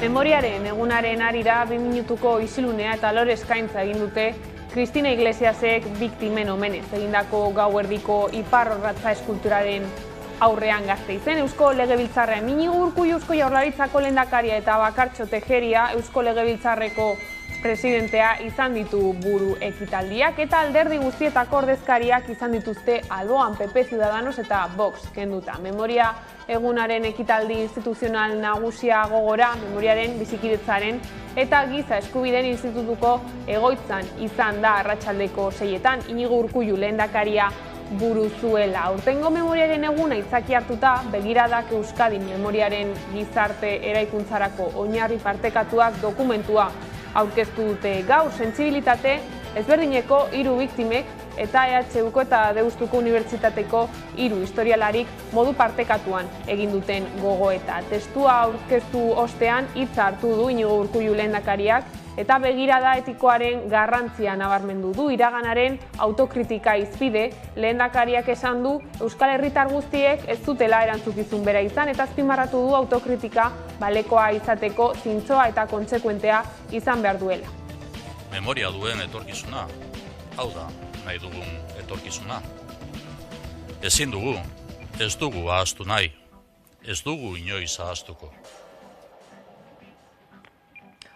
Memoriaren egunaren harira 2 minutuko isilunea eta lore eskaintza egin dute Cristina Iglesiasek biktimen omenez egindako gauerdiko iparrorratza eskulturaren aurrean Gasteizen. Eusko Legebiltzarrean Iñigo Urkullu Eusko Jaurlaritzako lehendakaria eta Bakartxo Tejeria Eusko Legebiltzarreko presidentea izan ditu buru ekitaldiak eta alderdi guztietako ordezkariak izan dituzte alboan PP, Ciudadanos eta Vox kenduta. Memoria egunaren ekitaldi instituzional nagusia gogora, memoriaren, bizikidetzaren eta giza eskubideen institutuko egoitzan izan da arratsaldeko 6etan. Iñigo Urkullu lehendakaria buru zuela. Aurtengo memoriaren eguna aitzaki hartuta, begiradak Euskadin memoriaren gizarte eraikuntzarako oinarri partekatuak dokumentua aurkeztu dute. Gaur sentsibilitate ezberdineko 3 biktimek eta EHUko eta Deustuko Unibertsitateko 3 historialarik modu partekatuan egin duten gogoeta. Testua aurkeztu ostean hitza hartu du Iñigo Urkullu lehendakariak eta begirada etikoaren garrantzia nabarmendu du. Iraganaren autokritika hizpide, lehendakariak esan du Euskal Herritar guztiek ez dutela erantzukizun bera izan eta azpimarratu du autokritika balekoa izateko zintzoa eta kontsekuentea izan behar duela. Memoria duen etorkizuna, hau da nahi dugun etorkizuna. Ezin dugu, ez dugu ahaztu nahi, ez dugu inoiz ahaztuko.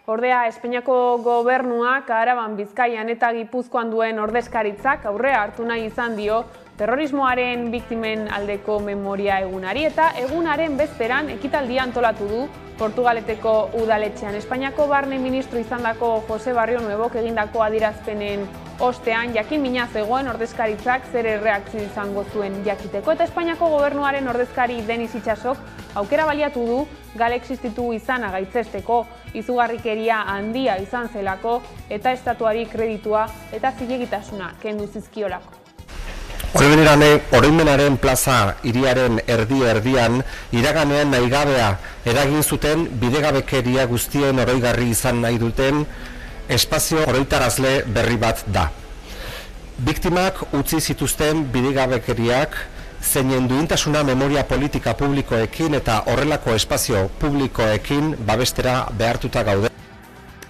Ordea, Espainiako gobernuak Araban, Bizkaian eta Gipuzkoan duen ordezkaritzak aurrea hartu nahi izan dio terrorismoaren biktimen aldeko memoria egunari eta egunaren bezperan ekitaldia antolatu du Portugaleteko udaletxean. Espainiako barne ministro izandako Jose Barrio Nuevok egindako adierazpenen ostean jakin mina zegoen ordezkaritzak zer erreakzio izango zuen jakiteko eta Espainiako gobernuaren ordezkari Denis Itxasok aukera baliatu du gale existitu izana gaitzesteko, izugarrikeria handia izan zelako eta estatuari kreditua eta zilegitasuna kendu zizkiolako. Oroimenaren plaza hiriaren erdi-erdian iraganean nahigabea eragin zuten bidegabekeria guztien oroigarri izan nahi duten espazio oroitarazle berri bat da. Biktimak utzi zituzten bidegabekeriak zeinen duintasuna memoria politika publikoekin eta horrelako espazio publikoekin babestera behartuta gaude.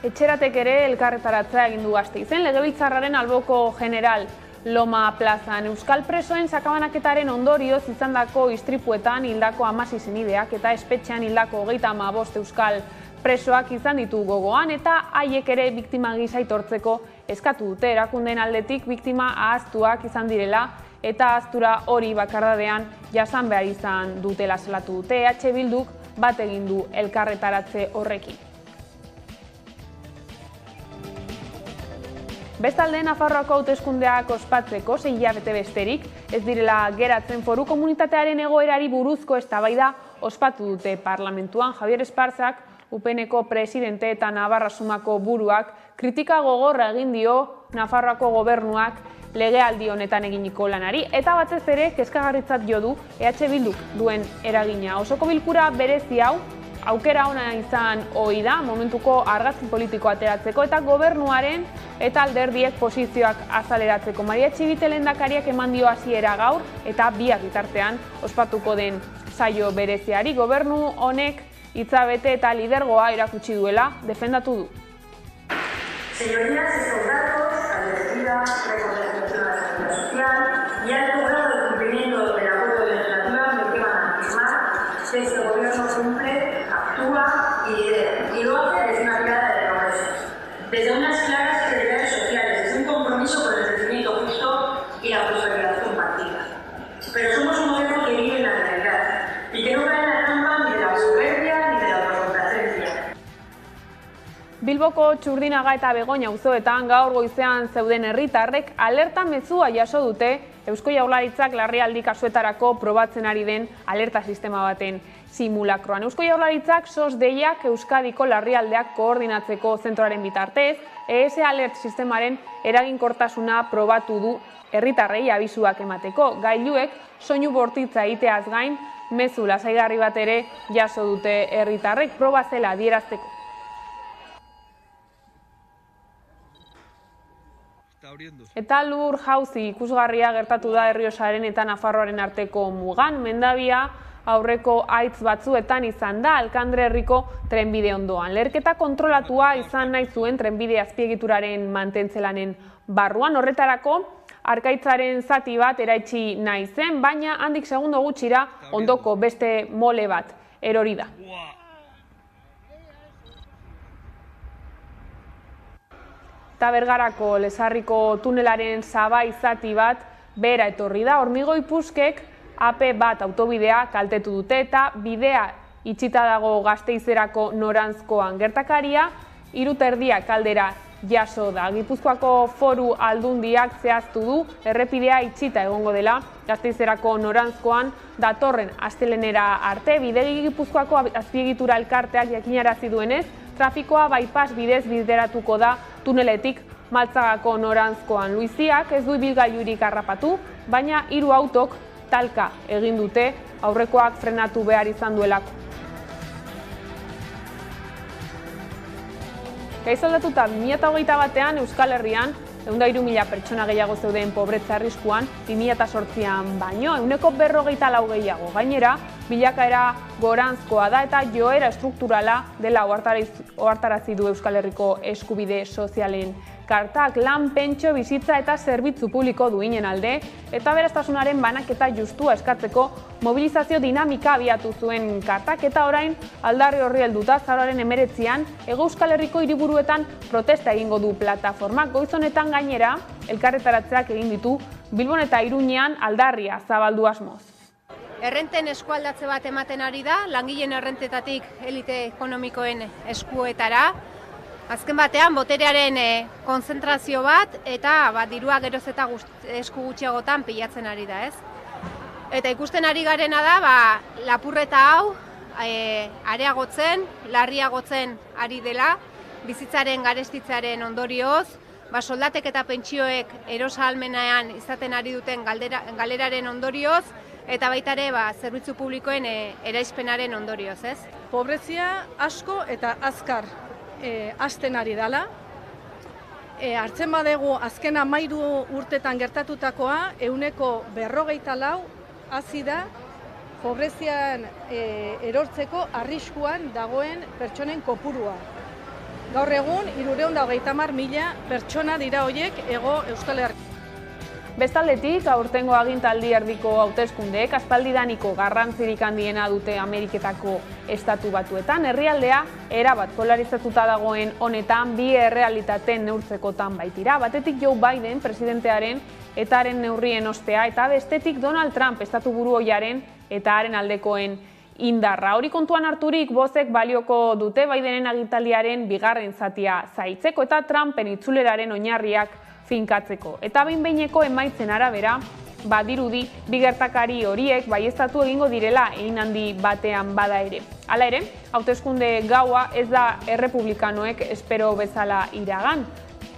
Etxeratek ere elkarretaratzea egin du Gasteizen. Legebiltzarraren alboko general Loma plazan euskal presoen sakabanaketaren ondorioz izandako istripuetan hildako 16 senideak eta espetxean hildako 35 euskal presoak izan ditu gogoan eta haiek ere biktima gisa aitortzeko eskatu dute. Erakundeen aldetik biktima ahaztuak izan direla eta ahaztura hori bakardadean jasan behar izan dutela salatu dute. EH Bilduk bat egin du elkarretaratze horrekin. Bestalde, Nafarroako hauteskundeak ospatzeko 6 hilabete besterik ez direla geratzen foru komunitatearen egoerari buruzko eztabaida ospatu dute parlamentuan. Javier Esparzak, UPNeko presidente eta Navarra Sumako buruak kritika gogorra egin dio Nafarroako gobernuak legealdi honetan eginiko lanari eta batez ere kezkagarritzat jo du EH Bilduk duen eragina. Osoko bilkura berezi hau aukera ona izan ohi da momentuko argazki politiko ateratzeko eta gobernuaren eta alderdiek posizioak azaleratzeko. Maria Txibite lehendakariak eman dio hasiera gaur eta biak bitartean ospatuko den saio bereziari. Gobernu honek hitzabete eta lidergoa erakutsi duela defendatu du. Señorías, estos datos, advertida, reconocimiento de la seguridad social y alto grado de cumplimiento del acuerdo legislativo me llevan a afirmar que este gobierno cumple, actúa y lidera. Y lo hace desde una mirada de progreso, desde unas claras prioridades sociales, desde un compromiso con el crecimiento justo y la prosperidad compartida. Pero somos un gobierno que vive en la realidad y que no cae en la trampa ni de la soberbia ni de la autocomplacencia. Bilboko Txurdinaga eta Begoña auzoetan gaur goizean zeuden herritarrek alerta mezua jaso dute Eusko Jaurlaritzak larrialdi kasuetarako probatzen ari den alerta sistema baten simulakroan. Eusko Jaurlaritzak SOS deiak Euskadiko larrialdeak koordinatzeko zentroaren bitartez, ES Alert sistemaren eraginkortasuna probatu du herritarrei abisuak emateko. Gailuek soinu bortitza egiteaz gain mezu lasaigarri bat ere jaso dute herritarrek proba zela adierazteko. Eta lur jauzi ikusgarria gertatu da Errioxaren eta Nafarroaren arteko mugan. Mendabia aurreko haitz batzuetan izan da Alkandre herriko trenbide ondoan. Leherketa kontrolatua izan nahi zuen trenbide azpiegituraren mantentzelanen barruan, horretarako arkaitzaren zati bat eraitsi nahi zen, baina handik segundo gutxira ondoko beste mole bat erori da. Eta Bergarako Lezarriko tunelaren sabai zati bat behera etorri da. Hormigoi puskek AP bat autobidea kaltetu dute eta bidea itxita dago Gasteizerako noranzkoan. Gertakaria 3:30 aldera jaso da. Gipuzkoako Foru Aldundiak zehaztu du errepidea itxita egongo dela Gasteizerako noranzkoan datorren astelehenera arte. Bidegi Gipuzkoako azpiegitura elkarteak jakinarazi duenez, trafikoa bypass bidez bideratuko da tuneletik Maltzagako noranzkoan. Luiziak ez du ibilgailurik harrapatu, baina 3 autok talka egin dute aurrekoak frenatu behar izan duelako. Gaiz aldatuta 2021 Euskal Herrian 103.000 pertsona gehiago zeuden pobretza arriskuan 2008an baino, 144 gehiago. Gainera, bilakaera goranzkoa da eta joera estrukturala dela ohartarazi du Euskal Herriko eskubide sozialen kartak. Lan, pentsio, bizitza eta zerbitzu publiko duinen alde eta aberastasunaren banaketa justua eskatzeko mobilizazio dinamika abiatu zuen kartak eta orain aldarri horri helduta azaroaren 19an Hego Euskal Herriko hiriburuetan protesta egingo du plataformak. Goiz honetan gainera elkarretaratzeak egin ditu Bilbon eta Iruñean aldarria zabaldu asmoz. Errenten eskualdatze bat ematen ari da, langileen errentetatik elite ekonomikoen eskuetara. Azken batean, boterearen konzentrazio bat eta dirua geroz eta esku gutxiagotan pilatzen ari da, ez? Eta ikusten ari garena da, lapurreta hau areagotzen, larriagotzen ari dela, bizitzaren garestitzearen ondorioz, soldatek eta pentsioek erosahalmenean izaten ari duten galeraren ondorioz, eta baita ere zerbitzu publikoen eraispenaren ondorioz, ez? Pobrezia asko eta azkar hasten ari dela. Hartzen badegu azken 13 urtetan gertatutakoa 154 hazi da pobrezian erortzeko arriskuan dagoen pertsonen kopurua. Gaur egun 330.000 pertsona dira horiek Hego Euskal Herrian. Bestaldetik, aurtengo agintaldi erdiko hauteskundeek aspaldidaniko garrantzirik handiena dute Ameriketako estatu batuetan. Herrialdea erabat polarizatuta dagoen honetan bi errealitateen neurtzekotan baitira. Batetik Joe Biden presidentearen eta haren neurrien ostea eta bestetik Donald Trump estatuburu ohiaren eta haren aldekoen indarra. Hori kontuan harturik bozek balioko dute Bidenen agintaldiaren bigarren zatia zaitzeko eta Trumpen itzuleraren oinarriak finkatzeko. Eta behin-behineko emaitzen arabera, badirudi bi gertakari horiek baieztatu egingo direla egin handi batean bada ere. Hala ere, hauteskunde gaua ez da errepublikanoek espero bezala iragan.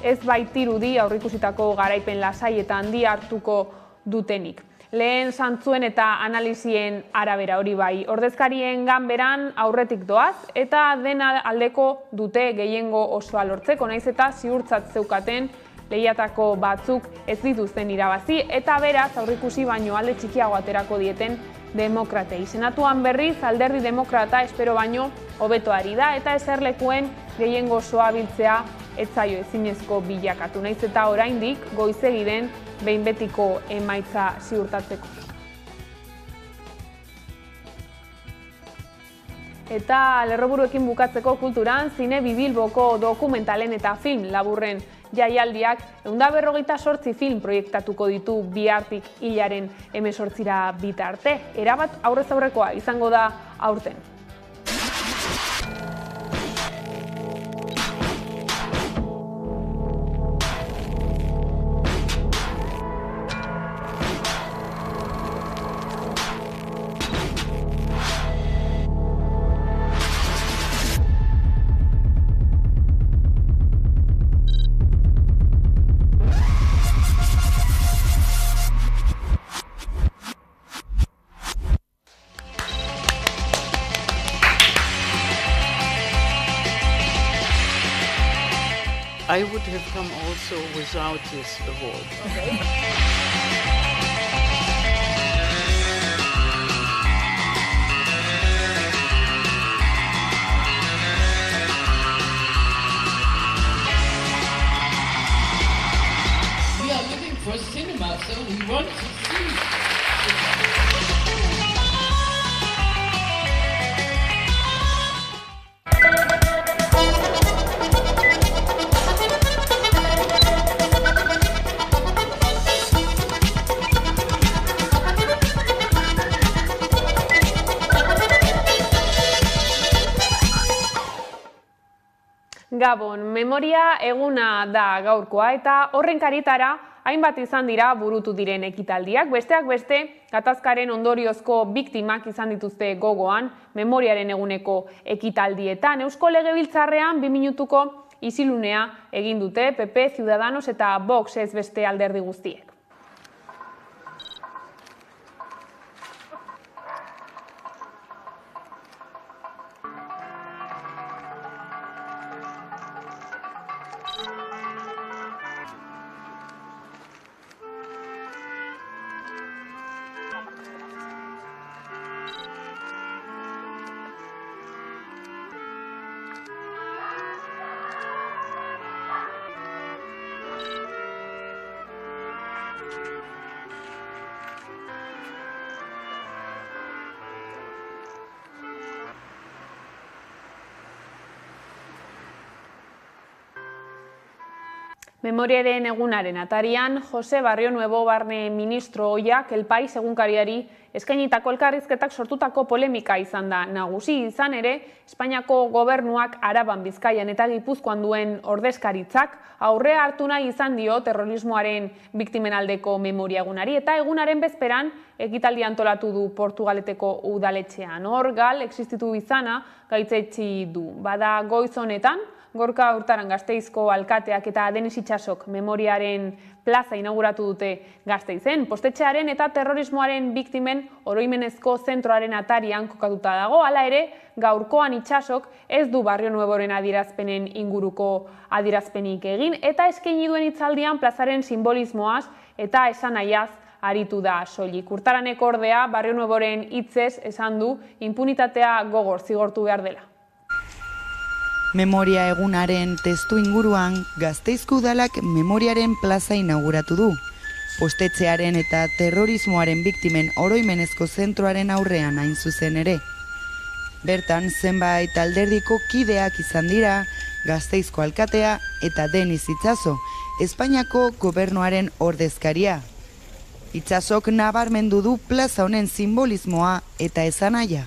Ez baitirudi aurreikusitako garaipen lasai eta handi hartuko dutenik. Lehen zantzuen eta analizien arabera hori bai. Ordezkarien ganberan aurretik doaz eta dena aldeko dute gehiengo osoa lortzeko, naiz eta ziurtzat zeukaten lehiatako batzuk ez dituzten irabazi eta beraz aurreikusi baino alde txikiago aterako dieten demokratei. Senatuan berriz alderdi demokrata espero baino hobeto ari da eta eserlekuen gehiengo osoa biltzea ez zaio ezinezko bilakatu, naiz eta oraindik goizegi den behin betiko emaitza ziurtatzeko. Eta lerroburuekin bukatzeko kulturan, Zine Bibilboko dokumentalen eta film laburren jaialdiak 158 film proiektatuko ditu bihartik hilaren 18ra bitarte. Erabat aurrez aurrekoa izango da aurten. I would have come also without this award. Okay. Gabon, memoria eguna da gaurkoa eta horren karitara hainbat izan dira burutu diren ekitaldiak. Besteak beste, gatazkaren ondoriozko biktimak izan dituzte gogoan memoriaren eguneko ekitaldietan. Eusko Legebiltzarrean 2 minutuko isilunea egin dute PP, Ciudadanos eta Vox ez beste alderdi guztiek. Memoriaren egunaren atarian, Jose Barrionuevo barne ministro ohiak El País egunkariari eskainitako elkarrizketak sortutako polemika izan da nagusi. Izan ere, Espainiako gobernuak Araban, Bizkaian eta Gipuzkoan duen ordezkaritzak aurrea hartu nahi izan dio terrorismoaren biktimen aldeko memoria egunari eta egunaren bezperan ekitaldi antolatu du Portugaleteko udaletxean. Hor, gal, existitu izana gaitzetsi du. Bada goiz honetan, Gorka Urtaran Gasteizko alkateak eta Denis Itsasok memoriaren plaza inauguratu dute Gasteizen. Postetxearen eta terrorismoaren biktimen oroimenezko zentroaren atarian kokatuta dago. Hala ere, gaurkoan Itsasok ez du Barrionuevoren adierazpenen inguruko adierazpenik egin eta eskaini duen hitzaldian plazaren simbolismoaz eta esanahiaz aritu da soilik. Urtaranek ordea Barrionuevoren hitzez esan du inpunitatea gogor zigortu behar dela. Memoria egunaren testu inguruan Gasteizko udalak memoriaren plaza inauguratu du. Postetxearen eta terrorismoaren biktimen oroimenezko zentroaren aurrean hain zuzen ere. Bertan zenbait alderdiko kideak izan dira, Gasteizko alkatea eta Denis Itsaso, Espainiako gobernuaren ordezkaria. Itsasok nabarmendu du plaza honen simbolismoa eta esanahia.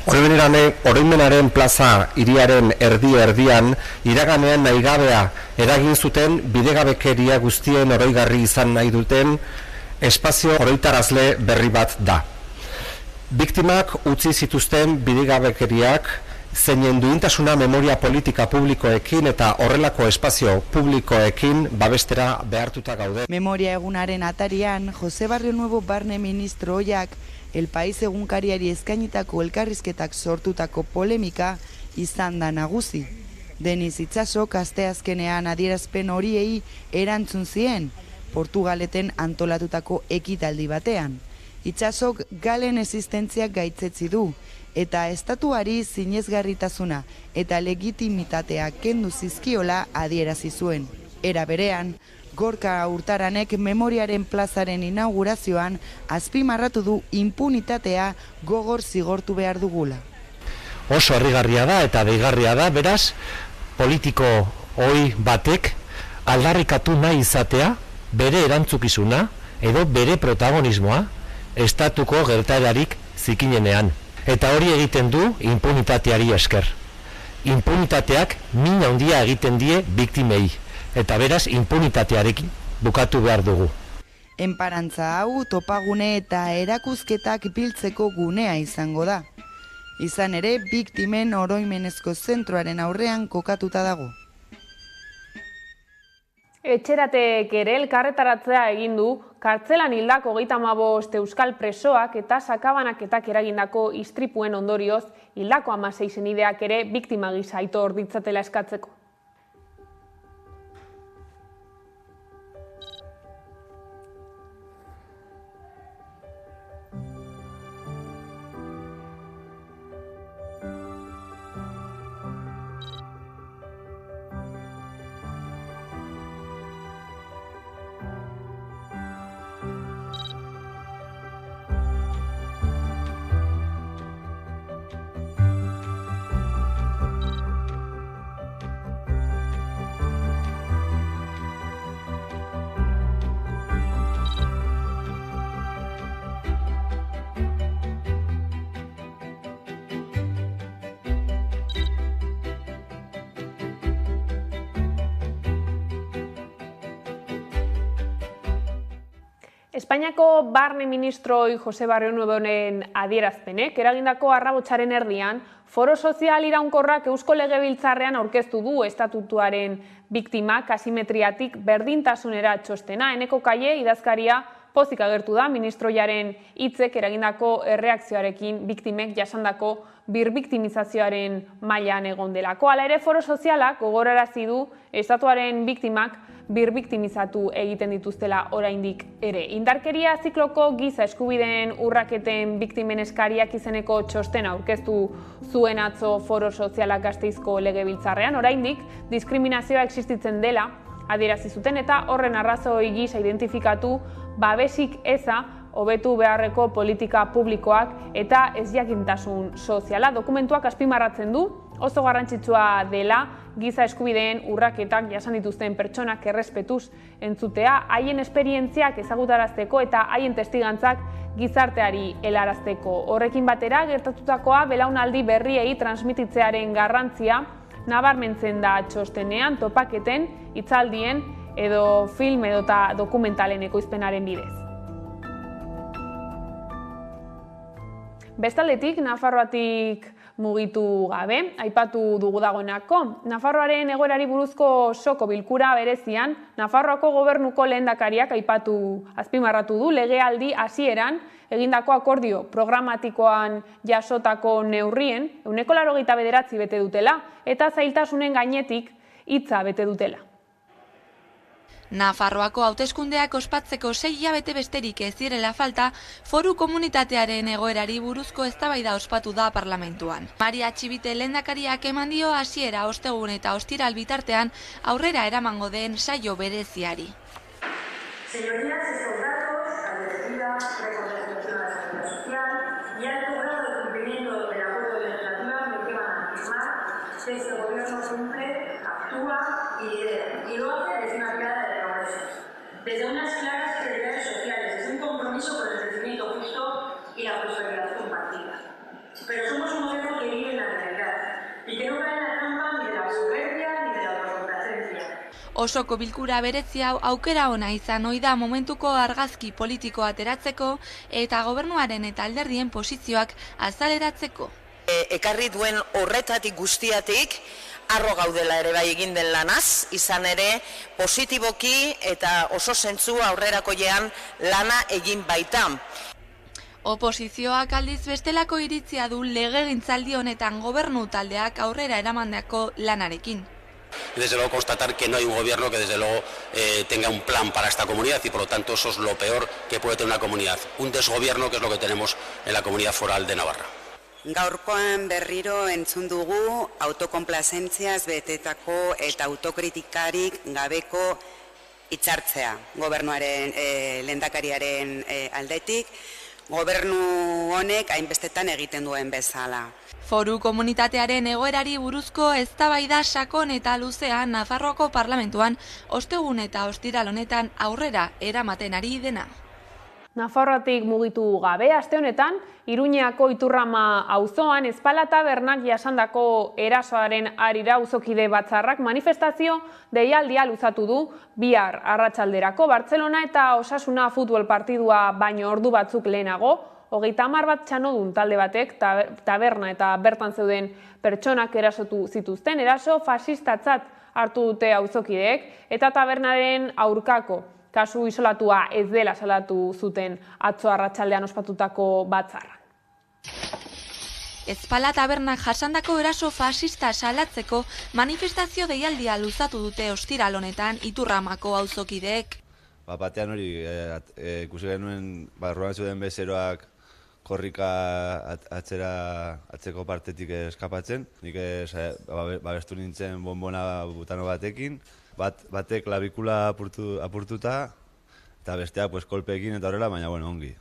Oroimenaren plaza hiriaren erdi-erdian, iraganean nahigabea eragin zuten bidegabekeria guztien oroigarri izan nahi duten espazio oroitarazle berri bat da. Biktimak utzi zituzten bidegabekeriak zeinen duintasuna memoria politika publikoekin eta horrelako espazio publikoekin babestera behartuta gaude. Memoria egunaren atarian, Jose Barrionuevo barne ministro ohiak El País egunkariari eskainitako elkarrizketak sortutako polemika izan da nagusi. Denis Itsasok asteazkenean adierazpen horiei erantzun zien, Portugaleten antolatutako ekitaldi batean. Itsasok galen existentziak gaitzetsi du, eta estatuari zinezgarritasuna eta legitimitatea kendu zizkiola adierazi zuen. Era berean, Gorka Urtaranek memoriaren plazaren inaugurazioan azpimarratu du inpunitatea gogor zigortu behar dugula. Oso harrigarria da eta deigarria da, beraz, politiko ohi batek aldarrikatu nahi izatea bere erantzukizuna edo bere protagonismoa estatuko gertaerarik zikinenean. Eta hori egiten du inpunitateari esker. Impunitateak min handia egiten die biktimei. Eta beraz, impunitatearekin bukatu behar dugu. Enparantza hau topagune eta erakusketak biltzeko gunea izango da. Izan ere, biktimen oroimenezko zentroaren aurrean kokatuta dago. Etxeratek ere elkarretaratzea egin du, kartzelan hildako 35 euskal presoak eta sakabanaketak eragindako istripuen ondorioz, hildako 16 senideak ere biktima gisa aitor ditzatela eskatzeko. Espainiako barne ministroi Jose Barrio Nuevoren adierazpenek eragindako arrabotsaren erdian, Foro Sozial Iraunkorrak Eusko Legebiltzarrean aurkeztu du estatutuaren biktimak asimetriatik berdintasunera txostena. Eneko Kaie idazkaria pozik agertu da ministroiaren hitzek eragindako erreakzioarekin biktimek jasandako birbiktimizazioaren mailan egon delako. Hala ere, Foro Sozialak gogorarazi du estatuaren biktimak birbiktimizatu egiten dituztela oraindik ere. Indarkeria zikloko giza eskubideen urraketen biktimen eskariak izeneko txostena aurkeztu zuen atzo Foro Sozialak Gasteizko Legebiltzarrean. Oraindik diskriminazioa existitzen dela adierazi zuten eta horren arrazoi gisa identifikatu babesik eza hobetu beharreko politika publikoak eta ezjakintasun soziala. Dokumentuak azpimarratzen du oso garrantzitsua dela giza eskubideen urraketak jasan dituzten pertsonak errespetuz entzutea, haien esperientziak ezagutarazteko eta haien testigantzak gizarteari helarazteko. Horrekin batera, gertatutakoa belaunaldi berriei transmititzearen garrantzia nabarmentzen da txostenean, topaketen, hitzaldien edo film edota dokumentalen ekoizpenaren bidez. Bestaldetik, Nafarroatik mugitu gabe, aipatu dugu dagoenako. Nafarroaren egoerari buruzko osoko bilkura berezian, Nafarroako gobernuko lehendakariak azpimarratu du legealdi hasieran egindako akordio programatikoan jasotako neurrien 89 bete dutela eta zailtasunen gainetik hitza bete dutela. Nafarroako hauteskundeak ospatzeko 6 hilabete besterik ez direla falta, foru komunitatearen egoerari buruzko eztabaida ospatu da parlamentuan. Maria Txibite lehendakariak eman dio hasiera ostegun eta ostiral bitartean aurrera eramango den saio bereziari. Señorías, estos datos, advertida, reconstrucción de la seguridad social y alto grado de cumplimiento del acuerdo legislativo me llevan a afirmar que este gobierno cumple, actúa y lidera, y lo hace desde una mirada de progreso, desde unas claras prioridades sociales, desde un compromiso con el crecimiento justo y la prosperidad compartida. Pero somos un gobierno que vive en la realidad y que no cae en la trampa ni de la soberbia ni de la autocomplacencia. Osoko bilkura berezi hau aukera ona izan ohi da momentuko argazki politiko ateratzeko eta gobernuaren eta alderdien posizioak azaleratzeko. Ekarri duen horretatik guztiatik harro gaudela ere bai egin den lanaz, izan ere positiboki eta oso zentzu aurrerakoian lana egin baita. Oposizioak aldiz bestelako iritzia du legegintzaldi honetan gobernu taldeak aurrera eramandako lanarekin. Desde luego constatar que no hay un gobierno que desde luego tenga un plan para esta comunidad y por lo tanto eso es lo peor que puede tener una comunidad, un desgobierno que es lo que tenemos en la comunidad foral de Navarra. Gaurkoan berriro entzun dugu autokonplazentziaz betetako eta autokritikarik gabeko hitzartzea gobernuaren lehendakariaren aldetik, gobernu honek hainbestetan egiten duen bezala. Foru komunitatearen egoerari buruzko eztabaida sakon eta luzean Nafarroako parlamentuan ostegun eta ostiral honetan aurrera eramaten ari dena. Nafarroatik mugitu gabe, aste honetan, Iruñeako Iturrama auzoan Ezpala tabernak jasandako erasoaren harira auzokide batzarrak manifestazio deialdia luzatu du bihar arratsalderako. Bartzelona eta Osasuna futbol partidua baino ordu batzuk lehenago, 30 bat txanodun talde batek taberna eta bertan zeuden pertsonak erasotu zituzten. Eraso fasistatzat hartu dute auzokideek eta tabernaren aurkako kasu isolatua ez dela salatu zuten atzo arratsaldean ospatutako batzarra. Ezpala tabernak jasandako eraso fasista salatzeko manifestazio deialdia luzatu dute ostiral honetan Iturramako auzokideek. Batean hori ikusi genuen barruan zuden bezeroak korrika atzeko partetik eskapatzen. Nik babestu nintzen bonbona butano batekin. Batek labikula apurtuta eta besteak kolpeekin eta horrela, baina ongi.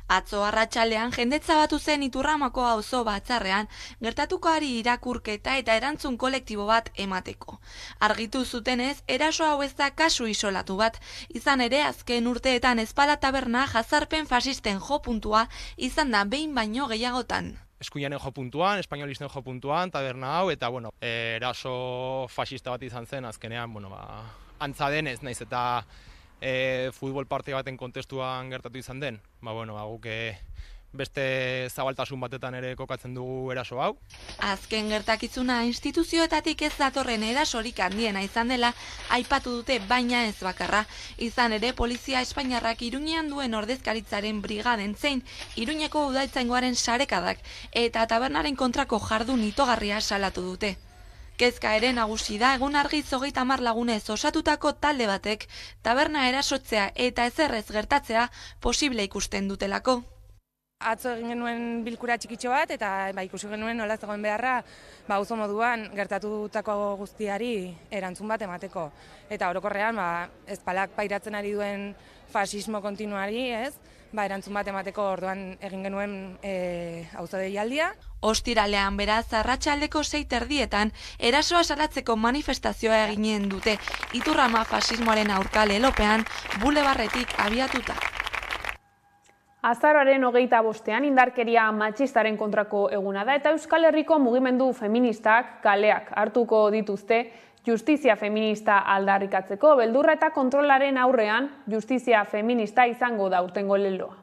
Atzo arratsaldean jendetza batu zen Iturramako auzo batzarrean gertatukoari irakurketa eta erantzun kolektibo bat emateko. Argitu zutenez, eraso hau ez da kasu isolatu bat, izan ere azken urteetan Ezpala taberna jazarpen fasisten jo puntua izan da behin baino gehiagotan. Eskuinanen jo puntuan, espainolisten jo puntuan, taberna hau, eta eraso fasista bat izan zen azkenean, antza denez, naiz eta futbol parte baten kontestuan gertatu izan den. Guk beste zabaltasun batetan ere kokatzen dugu eraso hau. Azken gertakizuna instituzioetatik ez datorren erasorik handiena izan dela aipatu dute, baina ez bakarra. Izan ere, Polizia Espainiarrak Iruñean duen ordezkaritzaren brigaden zein Iruñeko udaltzaingoaren sarekadak eta tabernaren kontrako jardun itogarria salatu dute. Kezka ere nagusi da egun argiz 30 lagunez osatutako talde batek taberna erasotzea eta ezerrez gertatzea posible ikusten dutelako. Atzo egin genuen bilkura txikitxo bat eta ikusi genuen nola zegoen beharra auzo moduan gertatutako guztiari erantzun bat emateko. Eta orokorrean ezpalak pairatzen ari duen fasismo kontinuari, erantzun bat emateko orduan egin genuen auzo deialdia. Ostiralean beraz, arratsaldeko 6:30 erasoa salatzeko manifestazioa eginen dute, Iturrama fasismoaren aurka lelopean bulebarretik abiatuta. Azaroaren 25ean indarkeria matxistaren kontrako eguna da eta Euskal Herriko mugimendu feministak kaleak hartuko dituzte justizia feminista aldarrikatzeko. Beldurra eta kontrolaren aurrean justizia feminista izango da aurtengo leloa.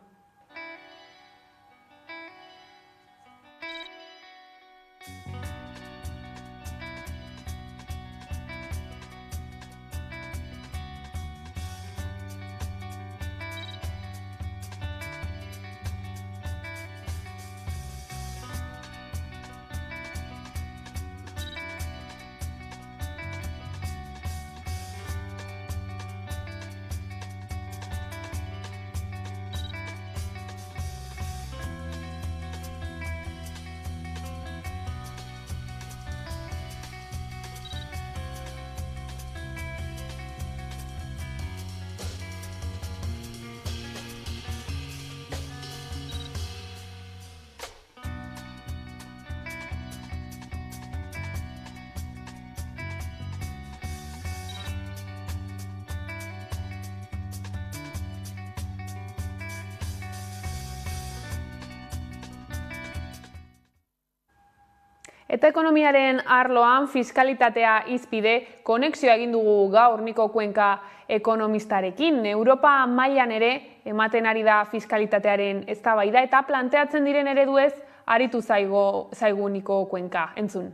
Eta ekonomiaren arloan fiskalitatea hizpide konexioa egin dugu gaur Niko Cuenca ekonomistarekin. Europa mailan ere ematen ari da fiskalitatearen eztabaida eta planteatzen diren ereduez aritu zaigu Niko Cuenca. Entzun.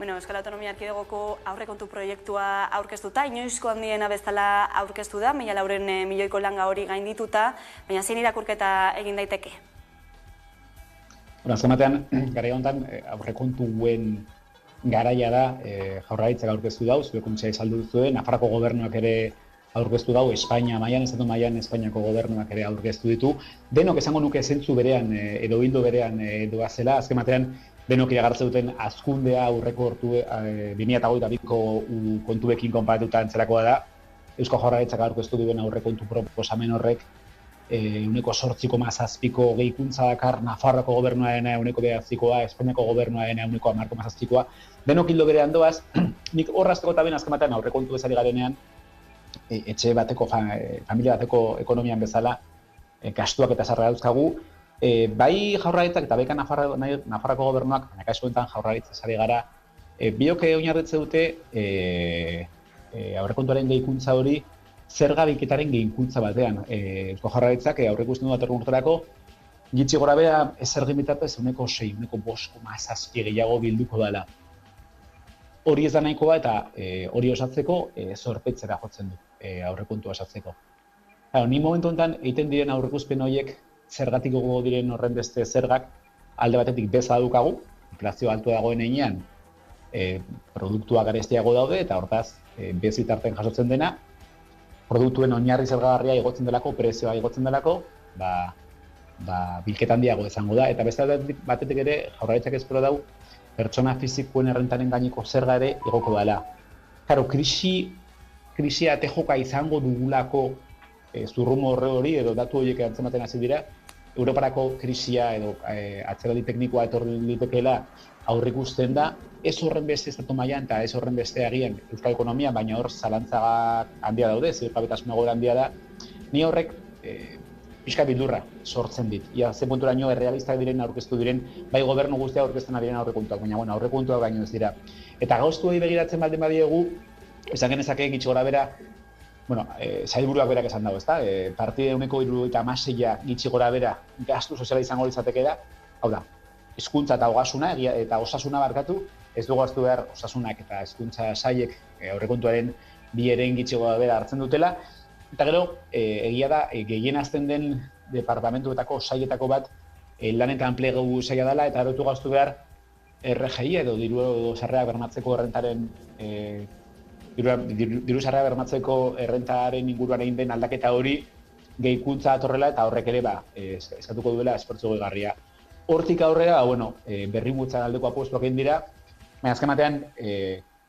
Euskal Autonomia Erkidegoko aurrekontu proiektua aurkeztuta, inoizko handiena bezala aurkeztu da, 400 milioiko langa hori gaindituta, baina zein irakurketa egin daiteke? Azken batean, garai honetan aurrekontuen garaia da Jaurlaritzak aurkeztu dau, zure kontxa izaldu zuen, Nafarroko gobernuak ere aurkeztu dau, Espainia mailan, estatu mailan Espainiako gobernuak ere aurkeztu ditu. Denok esango nuke zentzu berean edo hildo berean doazela, azken batean denok iragartzen duten hazkundea aurreko 2022ko kontuekin konparatuta antzerakoa da. Eusko Jaurlaritzak aurkeztu duen aurrekontu proposamen horrek 8,7ko gehikuntza dakar, Nafarroko gobernuarena 9,9koa, Espainiako gobernuarena 10,7koa. Denok hildo berean doaz, nik horrazteko eta ben azken batean aurrekontu bezari garenean, etxe bateko, familia bateko ekonomian bezala, gastuak eta sarrera dauzkagu, bai Jaurlaritzak eta beka Nafarroko gobernuak, kasu honetan Jaurlaritza sari gara, bioke oinarritze dute aurrekontuaren gehikuntza hori zerga bilketaren gehikuntza batean. Eusko Jaurlaritzak aurreikusten du datorren urterako gitxi gora bera zergen bitartez 6, 5,7 gehiago bilduko dela. Hori ez da nahikoa eta hori osatzeko zorpetzera jotzen du aurrekontua osatzeko. Ni momentu honetan egiten diren aurreikuspen horiek zergatik gogo diren horren beste zergak alde batetik beza dukagu, inflazio altua dagoen heinean produktuak garestiago daude eta hortaz bez bitarten jasotzen dena, produktuen oinarri zergagarria igotzen delako, prezioa igotzen delako, bilketa handiago izango da. Eta beste batetik ere, Jaurlaritzak espero dau, pertsona fizikoen errentaren gaineko zerga ere igoko dela. Karo, krisia tejoka izango dugulako zurrumo horre hori, edo datu horiek antzematen hasi dira, Europarako krisia edo atzeraldi teknikoa etorri litekeela aurreikusten da, ez horren beste estatu mailan eta ez horren beste agian euskal ekonomia, baina hor zalantzagak handia daude, ziurgabetasuna gora handia da, ni horrek pixka bildurra sortzen dit. Ia ze punturaino errealistak diren aurkeztu diren, bai gobernu guztia aurkezten ari diren aurrekontuak, baina aurrekontuak baino ez dira. Eta gauztu hori begiratzen baldin badiegu, esan genezake gitxi gora bera, sailburuak berak esan dago, ezta? Partide 76 gitxi gora bera gastu soziala izango litzateke da. Hau da, hezkuntza eta ogasuna eta osasuna barkatu, ez dugu hartu behar osasunak eta hezkuntza sailek aurrekontuaren bi eren gitxi gora bera hartzen dutela. Eta gero, egia da, gehien azten den departamentuetako sailetako bat lan eta enplegu saila dela, eta erotu gaztu behar RGI edo diru sarrerak bermatzeko errentaren diru sarrerak bermatzeko errentaren inguruan egin den aldaketa hori gehikuntza atorrela eta horrek ere eskatuko duela esfortzu gehigarria. Hortik aurrera, berrikuntzan aldeko apustuak egin dira, baina azken batean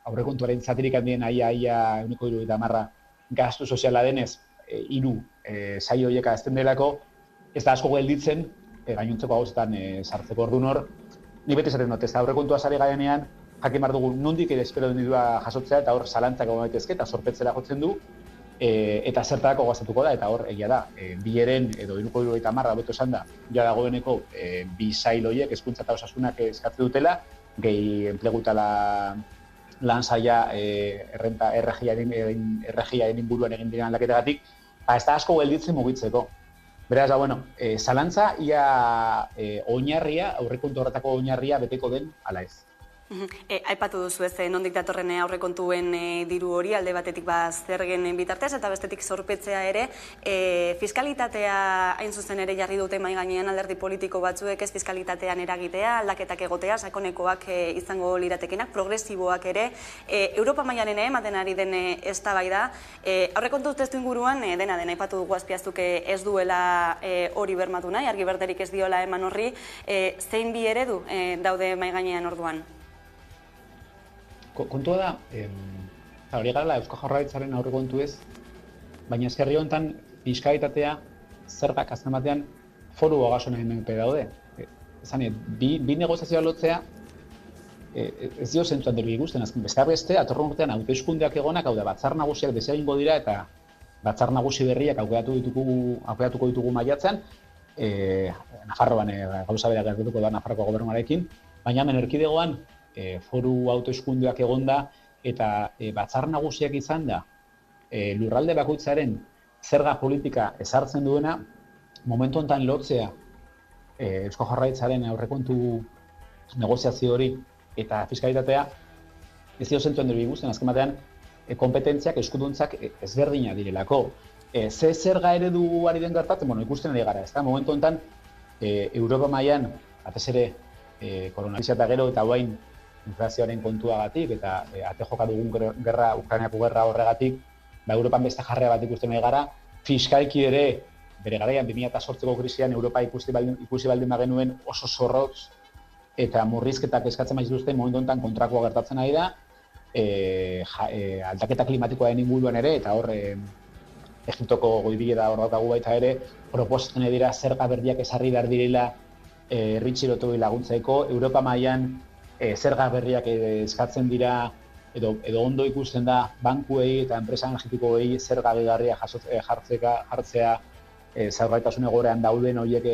aurrekontuaren zatirik handien aia 70% gastu soziala denez, 3 saio horiek azten delako, ez da asko gelditzen, gainontzeko gauzetan sartzeko orduan hor. Ni beti esaten dut, ez da aurrekontua sare garenean, jakin behar dugu nondik ere espero den dirua jasotzea, eta hor zalantzak egon daitezke, eta sorpetzera jotzen du, eta zertarako gastatuko da, eta hor egia da, bileren edo 70% beto esan da, ja dagoeneko bi sail horiek, hezkuntza eta osasunak eskatzen dutela, gehi enplegu eta lan saila RGIaren inguruan egin diren aldaketagatik, ez da asko gelditzen mugitzeko. Beraz, zalantza ia oinarria, aurrekontu horretako oinarria beteko den ala ez. Aipatu duzu ez, nondik datorren aurrekontuen diru hori, alde batetik zergen bitartez, eta bestetik zorpetzea ere. Fiskalitatea hain zuzen ere jarri dute mai gainean alderdi politiko batzuek, ez fiskalitatean eragitea, aldaketak egotea, sakonekoak izango liratekenak, progresiboak ere. Europa mailaren ematen ari den eztabaida. Aurrekontu testu inguruan, dena aipatu dugu azpiazuk ez duela hori bermatu nahi, argi berderik ez diola eman horri, zein bi eredu daude mai gainean orduan? Kontua da, hori gara Eusko Jaurlaritzaren aurrekontu ez, baina eskerri honetan fiskalitatea zergak azken batean foru ogasunen menpe daude. Ezan, bi negoziazioa lotzea ez dio zentzuan delu ikusten, besteak beste, atorren urtean hauteskundeak egonak, hau da, batzar nagusiak desegingo dira eta batzar nagusi berriak aukeratuko ditugu maiatzean, Nafarroan gauza bera gertatuko da Nafarroko gobernuarekin, baina hemen erkidegoan foru hauteskundeak egonda eta batzar nagusiak izan da lurralde bakoitzaren zerga politika ezartzen duena, momentu honetan lotzea Eusko Jaurlaritzaren aurrekontu negoziazio hori eta fiskalitatea ez dio zentuen dut ikusten, azken batean kompetentziak, eskuduntzak ezberdina direlako. Ze zerga eredu ari den gertatzen, ikusten ari gara, ez da, momentu honetan Europa mailan, batez ere koronabizia eta gero eta guain inflazioaren kontuagatik eta ate joka dugun gerra, Ukrainiako gerra horregatik, Europan beste jarrea bat ikusten nahi gara, fiskalki ere, bere garaian 2008ko krisian Europa ikusi baldin bagenuen oso zorrotz eta murrizketak eskatzen baitituzten momentu honetan kontrakoa gertatzen ari da, aldaketa klimatikoaren inguruan ere, eta hor Egiptoko goibila hor daukagu baita ere, proposatzen dira zerga berriak ezarri behar direla herri laguntzeko, Europa mailan zerga berriak eskatzen dira edo ondo ikusten da bankuei eta enpresa energetikoei zerga gehigarria jartzea zaurgaitasun egoeran dauden horiek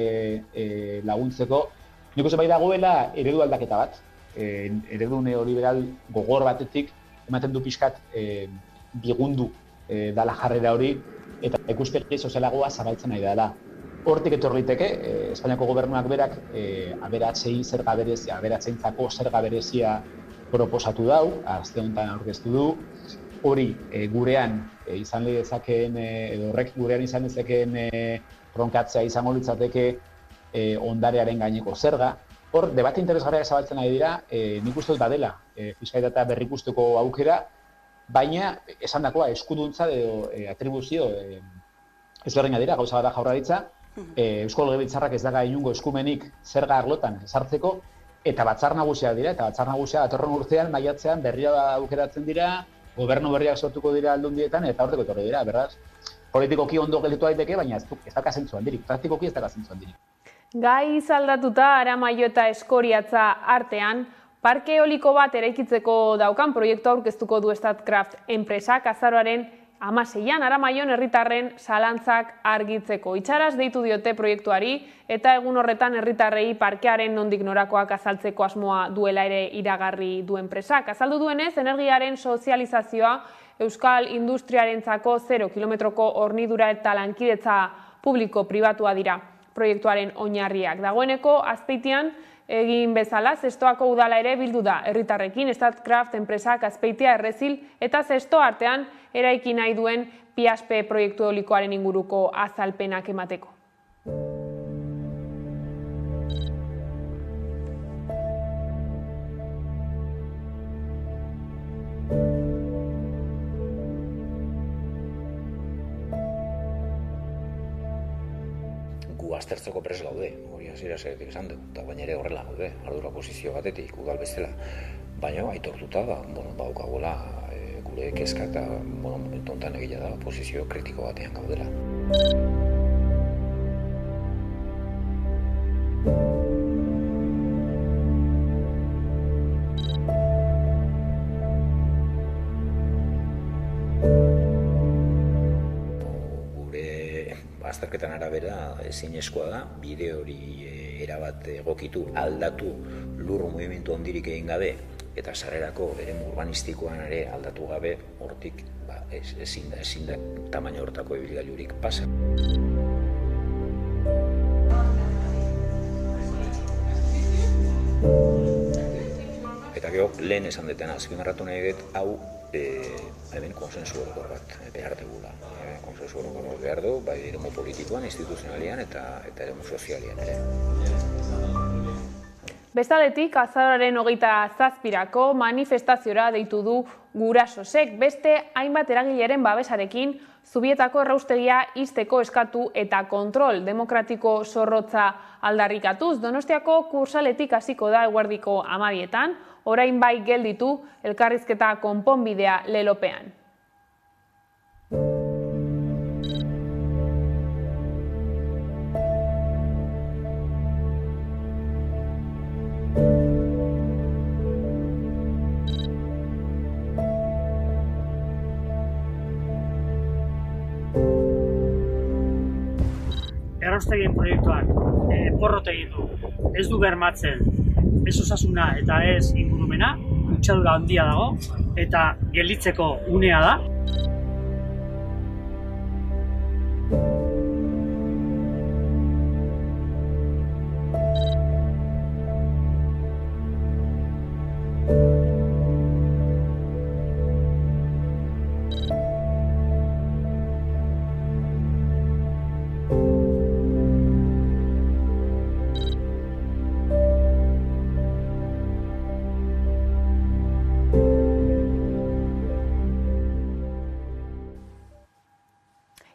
laguntzeko. Nik uste bai dagoela eredu aldaketa bat, eredu neoliberal gogor batetik ematen du pixkat bigundu dala jarrera hori eta ikuspegi sozialagoa zabaltzen nahi dela. Hortik etorriteke, Espainiako gobernuak berak aberatsei zerga berezia, aberatseintzako zerga berezia proposatu dau, aste honetan aurkeztu du. Hori gurean izan dezakeen edo horrek gurean izan dezakeen ronkatzea izango litzateke ondarearen gaineko zerga. Hor debate interesgarriak zabaltzen ari dira, nik uste dut badela fiskalitatea berrikusteko aukera, baina esandakoa eskuduntza edo atribuzio ezberdina dira, gauza bat da Jaurlaritza. Eusko Legebiltzarrak ez daga inungo eskumenik zerga arlotan ezartzeko, eta batzar nagusiak dira, eta batzar nagusiak datorren urtean, maiatzean berria aukeratzen dira, gobernu berriak sortuko dira aldundietan, eta horteko etorri dira, beraz. Politikoki ondo gelditu daiteke, baina ez daka zentzu handirik, praktikoki ez daka zentzu handirik. Gai zaldatuta Aramaio eta Eskoriatza artean, parke eoliko bat eraikitzeko daukan proiektu aurkeztuko du Statkraft enpresak azaroaren 2016an Aramaion herritarren zalantzak argitzeko. Itxaraz deitu diote proiektuari eta egun horretan herritarrei parkearen nondik norakoak azaltzeko asmoa duela ere iragarri du enpresak. Azaldu duenez, energiaren sozializazioa euskal industriarentzako 0 kilometroko hornidura eta lankidetza publiko-pribatua dira proiektuaren oinarriak. Dagoeneko Azpeitian egin bezala, Zestoako udala ere bildu da herritarrekin, Statkraft enpresak Azpeitia, Errezil eta Zesto artean eraiki nahi duen Piaspe proiektu eolikoaren inguruko azalpenak emateko. Aztertzeko prest gaude, hori hasiera-hasieratik esan dugu, eta baina ere horrela gaude, ardura posizio batetik, udal bezala. Baina aitortuta, baukagola gure kezka eta momentu honetan egia da posizio kritiko batean gaudela. Azterketan arabera ezinezkoa da, bide hori erabat egokitu, aldatu lur mugimendu handirik egin gabe eta sarrerako eremu urbanistikoan ere aldatu gabe, hortik ezin da tamaina hortako ibilgailurik pasa. Eta gero lehen esan detena, azpimarratu nahi dut, hau hemen konsensu orokor bat behar dugula. Konsensu orokor bat behar du, bai eremu politikoan, instituzionalian eta eremu sozialian ere. Bestaletik, azaroaren 27 manifestaziora deitu du Gurasosek, beste hainbat eragileren babesarekin Zubietako erraustegia ixteko eskatu eta kontrol demokratiko zorrotza aldarrikatuz. Donostiako Kursaletik hasiko da eguerdiko 12etan, orain bai gelditu elkarrizketa konponbidea lelopean. Erraustegien proiektuak porrot egin du, ez du bermatzen, ez osasuna eta ez ingurumena, kutsadura handia dago eta gelditzeko unea da.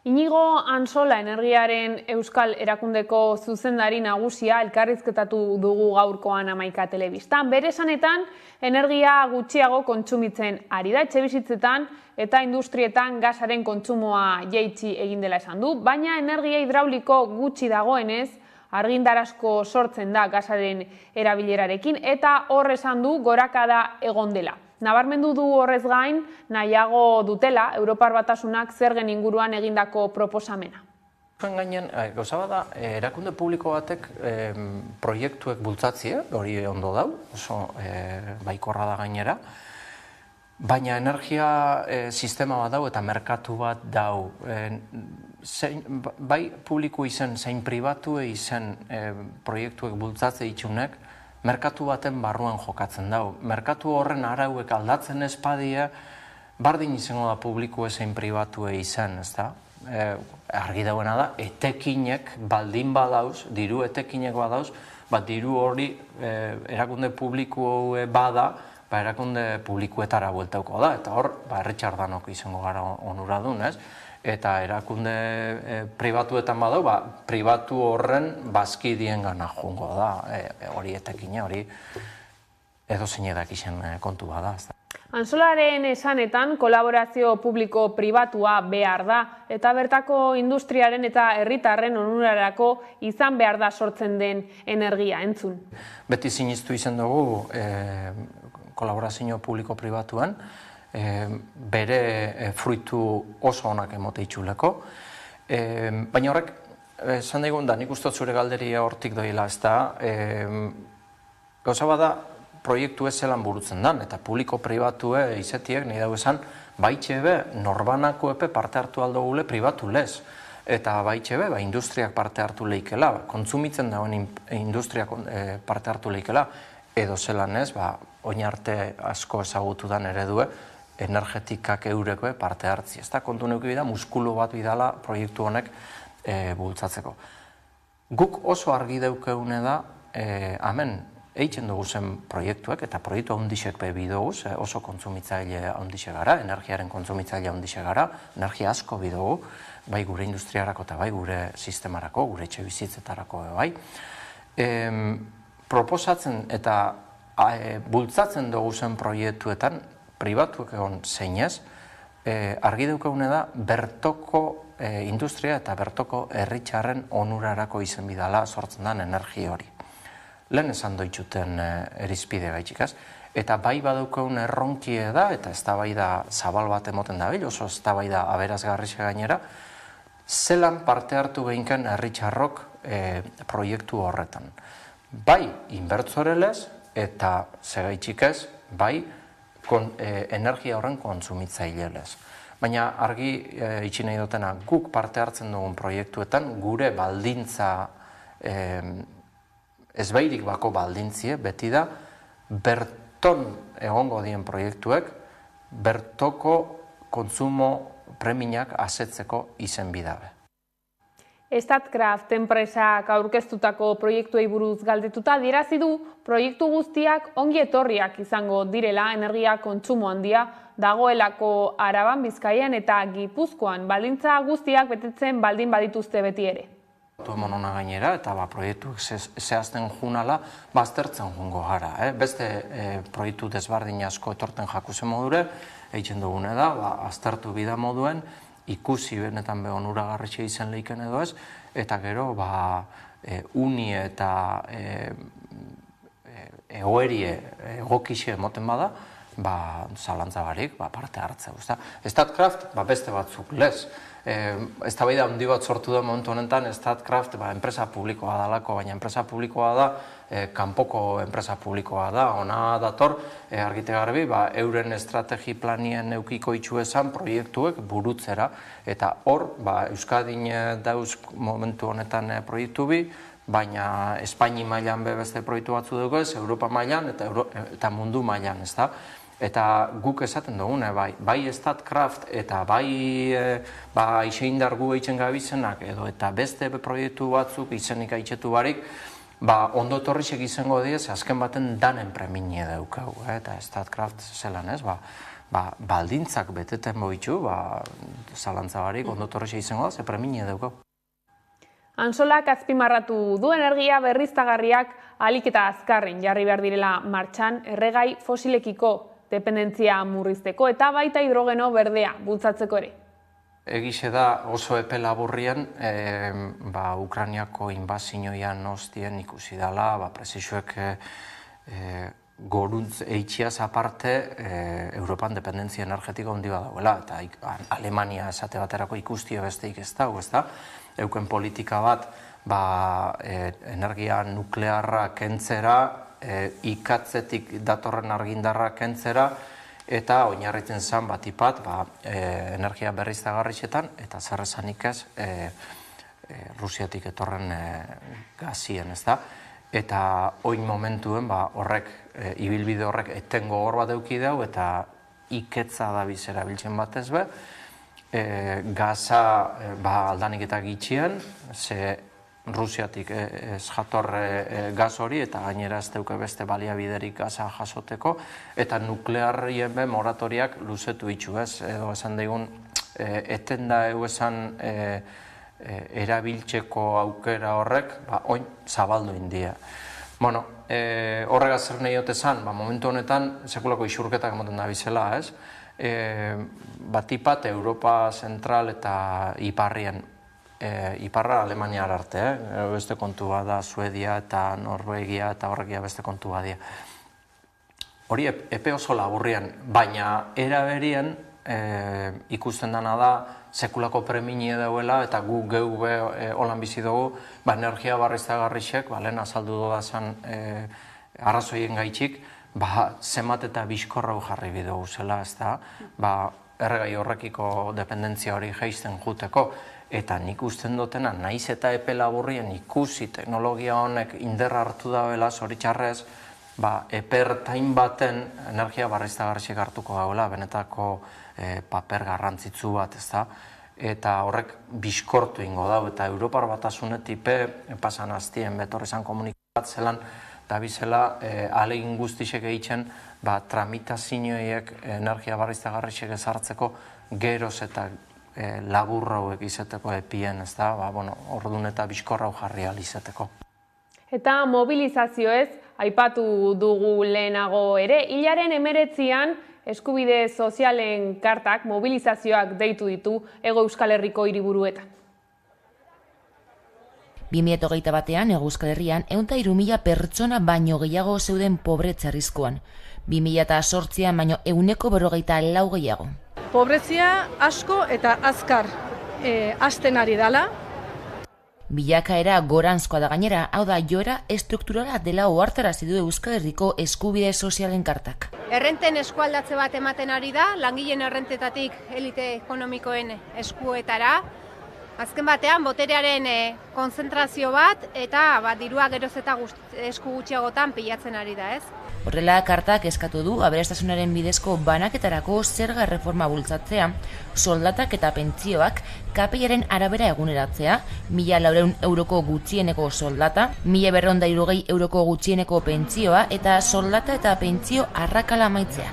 Inigo Ansola energiaren Euskal Erakundeko zuzendari nagusia elkarrizketatu dugu gaurkoan Hamaika Telebistan. Bere esanetan, energia gutxiago kontsumitzen ari da etxebizitzetan eta industrietan gasaren kontsumoa jaitsi egin dela esan du, baina energia hidrauliko gutxi dagoenez, argindar asko sortzen da gasaren erabilerarekin eta hor esan du gorakada egon dela. Nabarmendu du horrez gain, nahiago dutela Europar Batasunak zergen inguruan egindako proposamena. Gainen, gauza bada, erakunde publiko batek proiektuek bultzatzie, hori ondo dau, oso baikorra da gainera, baina energia sistema bat dau eta merkatu bat dau. Bai publiko izen, zein pribatu izen proiektuek bultzatze itxunek, merkatu baten barruan jokatzen dau. Merkatu horren arauek aldatzen espadia, bardin izango da publiko ezein pribatu izan, ez da? Argi dauena da, etekinek baldin badauz, diru etekinek badauz, diru hori erakunde publiko bada, erakunde publikoetara bueltauko da, eta hor, herritxardanok izango gara onuradun, ez? Eta erakunde pribatuetan badau, pribatu horren bazkidien gana jungo da, hori etekine, hori edo zeinedak izen kontu bada. Ansolaren esanetan kolaborazio publiko-pribatua behar da, eta bertako industriaren eta herritarren onurarako izan behar da sortzen den energia, entzun. Beti siniztu izan dugu kolaborazio publiko-pribatuan, bere fruitu oso onak emote itxuleko. Baina horrek, esan daigun da, nik uste zure galderia hortik doila, ez da, gauza bada, proiektu ez zelan burutzen dan, eta publiko-pribatue izetiek, nahi dago esan, baitxebe, norbanako epe parte hartu aldo gule pribatu lez. Eta baitxebe, industriak parte hartu leikela, kontsumitzen dagoen industriak parte hartu leikela, edo zelan ez, oin arte asko ezagutu dan eredue, energetikak eurekoe parte hartzi. Ez da, kontu neuki bida, muskulu bat bidala proiektu honek bultzatzeko. Guk oso argi daukeune da, hemen, eitzen dugu zen proiektuek, eta proiektu handixek bidoguz, oso kontsumitzaile handixe gara, energiaren kontsumitzaile handixe gara, energia asko bidogu, bai gure industriarako eta bai gure sistemarako, gure etxe bizitzetarako bai. Proposatzen eta bultzatzen dugu zen proiektuetan, pribatuek egon zeinez, argi daukagune da, bertoko industria eta bertoko herritxarren onurarako izen bidala sortzen den energia hori. Lehen esan doitxuten erizpide gaitxikaz, eta bai badaukagun erronkie da, eta eztabaida zabal bat emoten da bil, oso eztabaida aberazgarrixe gainera, zelan parte hartu gehinken herritxarrok proiektu horretan. Bai inbertzorelez eta segaitxikez, bai energia horren kontsumitzailelez. Baina argi itxi nahi dutena, guk parte hartzen dugun proiektuetan gure baldintza ezbairik bako baldintzie, beti da, berton egongo dien proiektuek, bertoko kontsumo preminak asetzeko izen bidabe. Statkraft enpresak aurkeztutako proiektuei buruz galdetuta adierazi du proiektu guztiak ongi etorriak izango direla energia kontsumo handia dagoelako Araban, Bizkaian eta Gipuzkoan baldintza guztiak betetzen baldin badituzte beti ere. Emon hona gainera eta proiektuak zehazten junala baztertzen jungo gara. Beste proiektu desbardin asko etorten jakuzen modure, eitzen dugune da, aztertu bida moduen, ikusi benetan onuragarritxe izen leiken edo ez, eta gero uni eta egoerie egokixe emoten bada, zalantza barik parte hartzea. Statkraft beste batzuk lez. Eztabaida handi bat sortu da momentu honetan, Statkraft enpresa publikoa dalako, baina enpresa publikoa da, kanpoko enpresa publikoa da, ona dator, argite garbi, euren estrategi planien eukiko itxu esan proiektuek burutzera, eta hor, Euskadin dauz momentu honetan proiektu bi, baina Espaini mailan beste proiektu batzu dugu ez, Europa mailan eta mundu mailan, ez da? Eta guk esaten dugune, bai Statkraft eta bai aixeindar gu eitzen gabizenak edo eta beste proiektu batzuk izenik aitzetu barik, ondo etorrixek izango diez, azken baten danen preminie daukagu, eta Statkraft zelan ez, baldintzak beteten boitxu, zalantza barik, ondo etorrixek izango da, ze preminie daukagu. Antsolak azpimarratu du energia berriztagarriak ahalik eta azkarren jarri behar direla martxan erregai fosilekiko dependentzia murrizteko eta baita hidrogeno berdea bultzatzeko ere. Egixe da oso epe laburrien Ukrainiako inbazioian ostien ikusi dela, prezisuek goruntz eitxiaz aparte Europan dependentzia energetiko handi bat dauela, eta Alemania esate baterako ikustia besteik ez dago, ez da? Euken politika bat energia nuklearra kentzera, ikatzetik datorren argindarra kentzera, eta oinarritzen zen batipat energia berriztagarritxetan, eta zer esanik ez Rusiatik etorren gazien, ez da? Eta oin momentuen horrek, ibilbide horrek etengo hor bat euki dau, eta iketza da bizera biltzen batez be, gaza aldanik eta gitxien, ze Rusiatik ez jator gaz hori, eta gainera ez deuke beste baliabiderik gaza jasoteko, eta nuklearrien be moratoriak luzetu itxu ez, edo esan daigun, eten da esan erabiltzeko aukera horrek, oin zabaldu india. Bueno, horregaz zer nahi otezan, momentu honetan, sekulako isurketak emoten da bizela, ez? Batipat Europa Zentral eta Iparrien, Iparra Alemaniar arte, beste kontua da Suedia eta Norvegia eta horrekia beste kontua dira. hori epe oso laburrian, baina era berien ikusten dana da sekulako preminie dauela eta gu geu holan bizi dugu, energia berriztagarriek, lehen azaldu dudazan arrazoien gaitxik, zemat eta bizkorrau jarri bidugu zela, ez da, erregai horrekiko dependentzia hori geisten juteko, eta nik usten dutena, naiz eta epe laburrien ikusi teknologia honek inderra hartu dauela, zoritxarrez, epertain baten energia berriztagarriek hartuko dagoela, benetako paper garrantzitsu bat, ez da, eta horrek bizkortu ingo dau, eta Europar Batasunetik pasan aztien betorrezan komunikat zelan, eta bizela alegin guztisek egiten tramitazioiek energia berriztagarriek ezartzeko geroz eta laburrauek izeteko epien, ez da, orduan eta bizkorrau jarri alizeteko. Eta mobilizazioez, aipatu dugu lehenago ere, hilaren 19an eskubide sozialen kartak mobilizazioak deitu ditu Hego Euskal Herriko hiriburuetan. 2021an Hego Euskal Herrian 103.000 pertsona baino gehiago zeuden pobretze arriskuan. 2008an baino 144 gehiago. Pobrezia asko eta azkar hasten ari dela. Bilakaera goranzkoa da gainera, hau da joera estrukturala dela ohartarazi du Euskal Herriko eskubide sozialen kartak. Errenten eskualdatze bat ematen ari da, langileen errentetatik elite ekonomikoen eskuetara. Azken batean, boterearen konzentrazio bat eta dirua geroz eta esku gutxiagotan pilatzen ari da, ez? Horrela, kartak eskatu du aberastasunaren bidezko banaketarako zerga erreforma bultzatzea, soldatak eta pentzioak KPIaren arabera eguneratzea, 1.400 euroko gutxieneko soldata, 1.260 euroko gutxieneko pentzioa eta soldata eta pentzio arrakala amaitzea.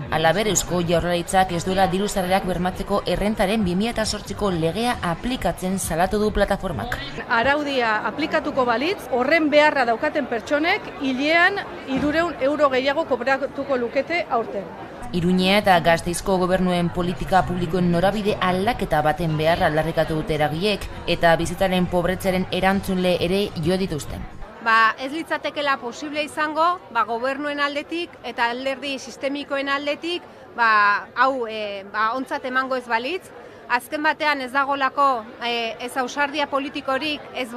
Halaber, Eusko Jaurlaritzak ez duela diru sarrerak bermatzeko errentaren 2008ko legea aplikatzen salatu du plataformak. Araudia aplikatuko balitz, horren beharra daukaten pertsonek hilean 300 euro gehiago kobratuko lukete aurten. Iruñea eta Gasteizko gobernuen politika publikoen norabide aldaketa baten beharra aldarrikatu dute eragileek eta bizitaren pobretzearen erantzunle ere jo dituzten. Ez litzatekela posible izango, gobernuen aldetik eta alderdi sistemikoen aldetik, hau ontzat emango ez balitz. Azken batean ez dagolako ez ausardia politikorik, ez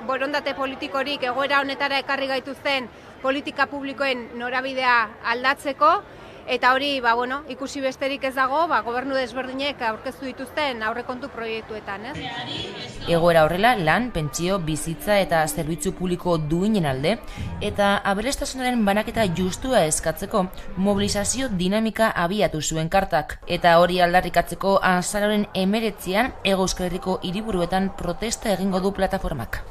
borondate politikorik egoera honetara ekarri gaituzten politika publikoen norabidea aldatzeko, eta hori, ikusi besterik ez dago, gobernu desberdinek aurkeztu dituzten aurrekontu proiektuetan, ez? Egoera horrela, lan, pentsio, bizitza eta zerbitzu publiko duinen alde, eta aberastasunaren banaketa justua eskatzeko mobilizazio dinamika abiatu zuen kartak, eta hori aldarrikatzeko azaroaren 19an Hego Euskal Herriko hiriburuetan protesta egingo du plataformak.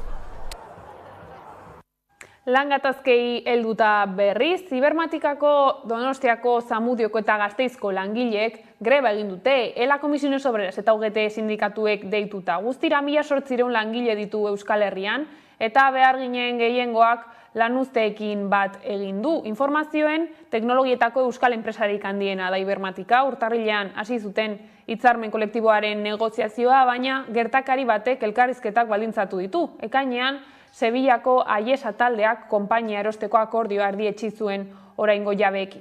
Lan gatazkei helduta berriz, Zibermatikako, Donostiako, Zamudioko eta Gasteizko langileek greba egin dute, ELA Komisiones Obreras eta UGT sindikatuek deituta. Guztira 1.800 langile ditu Euskal Herrian, eta behar ginen gehiengoak lanuzteekin bat egin du. Informazioen teknologietako euskal enpresarik handiena da Zibermatika, urtarrilean hasi zuten hitzarmen kolektiboaren negoziazioa, baina gertakari batek elkarrizketak baldintzatu ditu. Ekainean, Sevillako Aiesa taldeak konpainia erosteko akordioa erdietsi zuen oraingo jabeekin.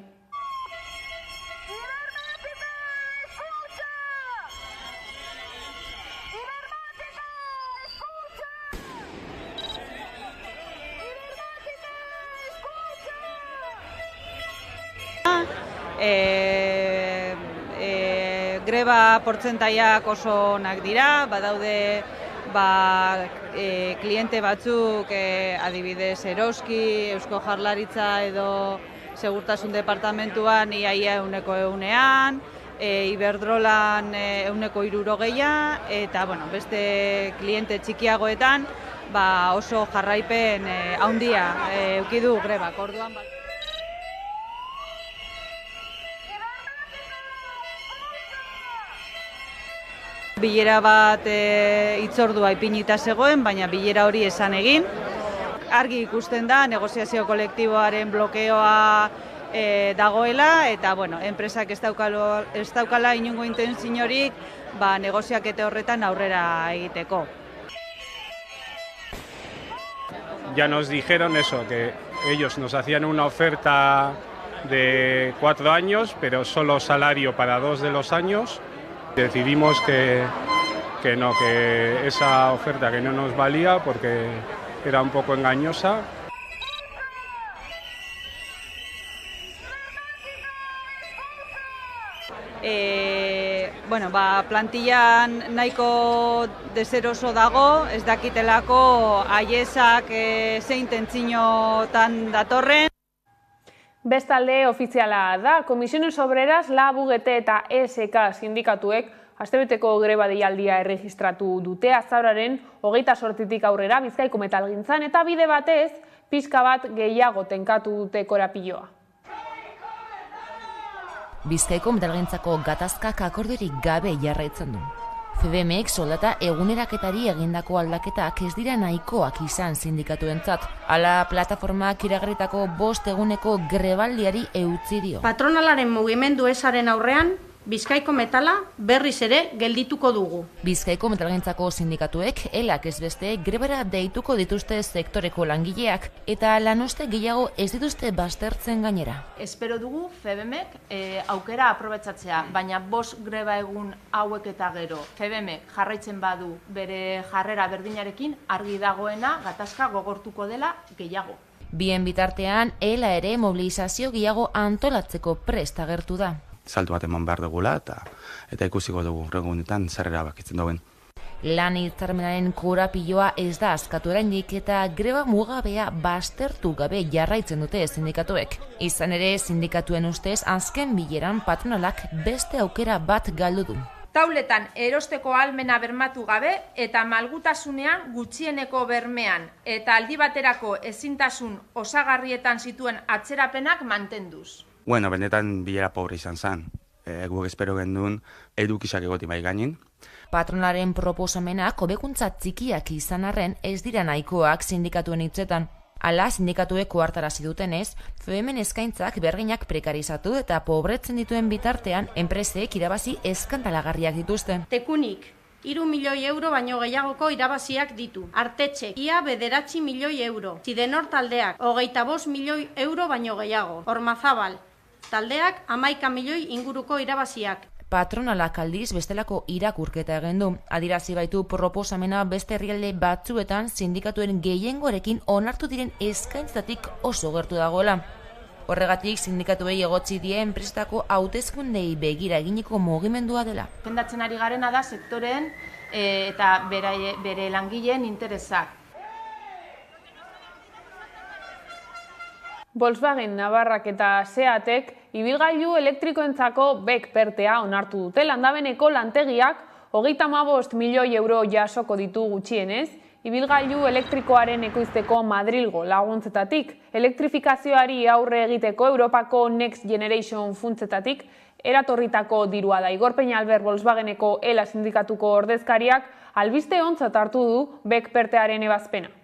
Greba portzentaiak oso onak dira, badaude kliente batzuk, adibidez Eroski, Eusko Jaurlaritza edo Segurtasun Departamentuan iaia 100%, Iberdrolan 160%, eta beste kliente txikiagoetan oso jarraipen handia eduki du grebak. Orduan bilera bat hitzordua ipinita zegoen, baina bilera hori esan egin. Argi ikusten da, negoziazio kolektiboaren blokeoa dagoela, eta enpresak ez daukala inongo intentziorik negoziakete horretan aurrera egiteko. Ya nos dijeron eso, que ellos nos hacían una oferta de 4 años, pero solo salario para 2 de los años. Decidimos que esa oferta que no nos valía porque era un poco engañosa. Plantillan nahiko deseroso dago, ez dakitelako aiesak ze intentziotan datorren. Bestalde ofiziala da, Comisiones Obreras, LAB, UGT eta ESK sindikatuek astebeteko greba deialdia erregistratu dute azaroaren 28tik aurrera Bizkaiko metalgintzan eta bide batez pixka bat gehiago tenkatu dute korapiloa. Bizkaiko metalgintzako gatazkak akordiorik gabe jarraitzen du. FBMek soldata eguneraketari egindako aldaketak ez dira nahikoak izan sindikatuentzat. Hala plataformak iragarritako 5 eguneko grebaldiari eutzi dio. Patronalaren mugimendu ezaren aurrean, Bizkaiko metala berriz ere geldituko dugu. Bizkaiko metalgintzako sindikatuek elak ez beste grebara deituko dituzte sektoreko langileak eta lanuzte gehiago ez dituzte baztertzen gainera. Espero dugu FBMek aukera aprobetxatzea, baina 5 greba egun hauek eta gero FBMek jarraitzen badu bere jarrera berdinarekin argi dagoena gatazka gogortuko dela gehiago. Bien bitartean, ela ere mobilizazio gehiago antolatzeko prest agertu da. Saltu bat eman behar dugula eta ikusiko dugu egunetan zer erabakitzen duen. Lan hitzarmenaren korapiloa ez da askatu oraindik eta greba mugabea baztertu gabe jarraitzen dute sindikatuek. Izan ere, sindikatuen ustez azken bileran patronalak beste aukera bat galdu du. Tauletan erosteko ahalmena bermatu gabe eta malgutasunean gutxieneko bermean eta aldi baterako ezintasun osagarrietan zituen atzerapenak mantenduz. Benetan bilera pobre izan zen. Guk espero genduen edukisak egoti bai gainin. Patronaren proposamenak hobekuntza txikiak izan arren ez dira nahikoak sindikatuen hitzetan. Hala, sindikatuek ohartarazi dutenez, FBMen eskaintzak berginak prekarizatu eta pobretzen dituen bitartean enpresek irabazi eskandalagarriak dituzte. Tekunik 3 milioi euro baino gehiagoko irabaziak ditu. Artetxek ia 9 milioi euro. Zidenor taldeak 25 milioi euro baino gehiago. Ormazabal taldeak 11 milioi inguruko irabaziak. Patronalak aldiz bestelako irakurketa egin du. Adierazi baitu proposamena beste herrialde batzuetan sindikatuen gehiengoarekin onartu diren eskaintzatik oso gertu dagoela. Horregatik sindikatuei egotzi die enpresetako hauteskundei begira eginiko mugimendua dela. Defendatzen ari garena da sektoren eta bere langileen interesak. Volkswagen, Navarrak eta Seatek ibilgailu elektrikoentzako BEK pertea onartu dute. Landabeneko lantegiak 35 milioi euro jasoko ditu gutxienez, ibilgailu elektrikoaren ekoizteko Madrilgo laguntzetatik, elektrifikazioari aurre egiteko Europako Next Generation funtzetatik eratorritako dirua da. Igor Peñalver Volkswageneko ELA sindikatuko ordezkariak albiste ontzat hartu du BEK pertearen ebazpena.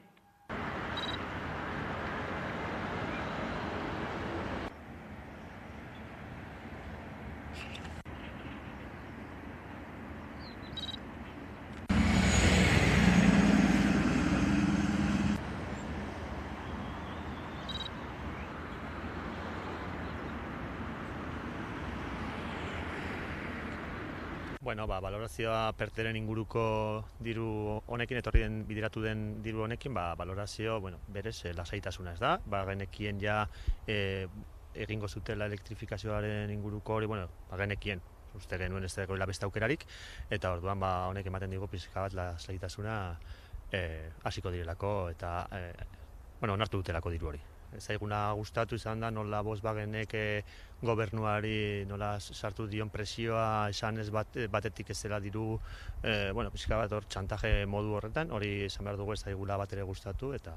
Balorazioa perteren inguruko diru honekin, etorri den bideratu den diru honekin, balorazio berez lasaitasuna ez da. Genekien ja egingo zutela elektrifikazioaren inguruko hori, genekien, uste genuen ez dagoela beste aukerarik, eta orduan honek ematen digu pixka bat lasaitasuna hasiko direlako eta onartu dutelako diru hori. Zaiguna gustatu izan da nola Volkswagenek gobernuari nola sartu dion presioa esan ez batetik ez dela diru pixka bat hor txantaje modu horretan, hori esan behar dugu ez zaigula bat ere gustatu eta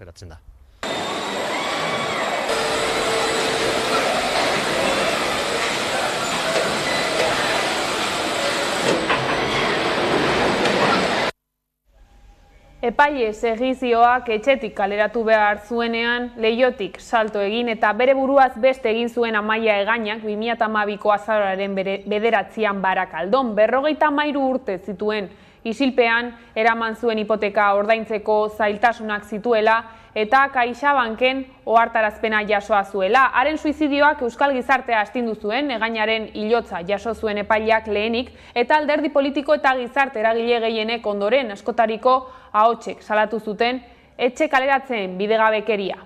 beratzen da. Epaile segizioak etxetik kaleratu behar zuenean Leiotik salto egin eta bere buruaz beste egin zuen Amaia Egainak 2012ko azaroaren 9an Barakaldon 53 urte zituen isilpean eraman zuen hipoteka ordaintzeko zailtasunak zituela eta CaixaBanken ohartarazpena jasoa zuela. Haren suizidioak euskal gizartea astindu zuen, egainaren hilotza jaso zuen epaileak lehenik, eta alderdi politiko eta gizarte eragile gehienek ondoren askotariko ahotsek salatu zuten etxe kaleratzen bidegabekeria.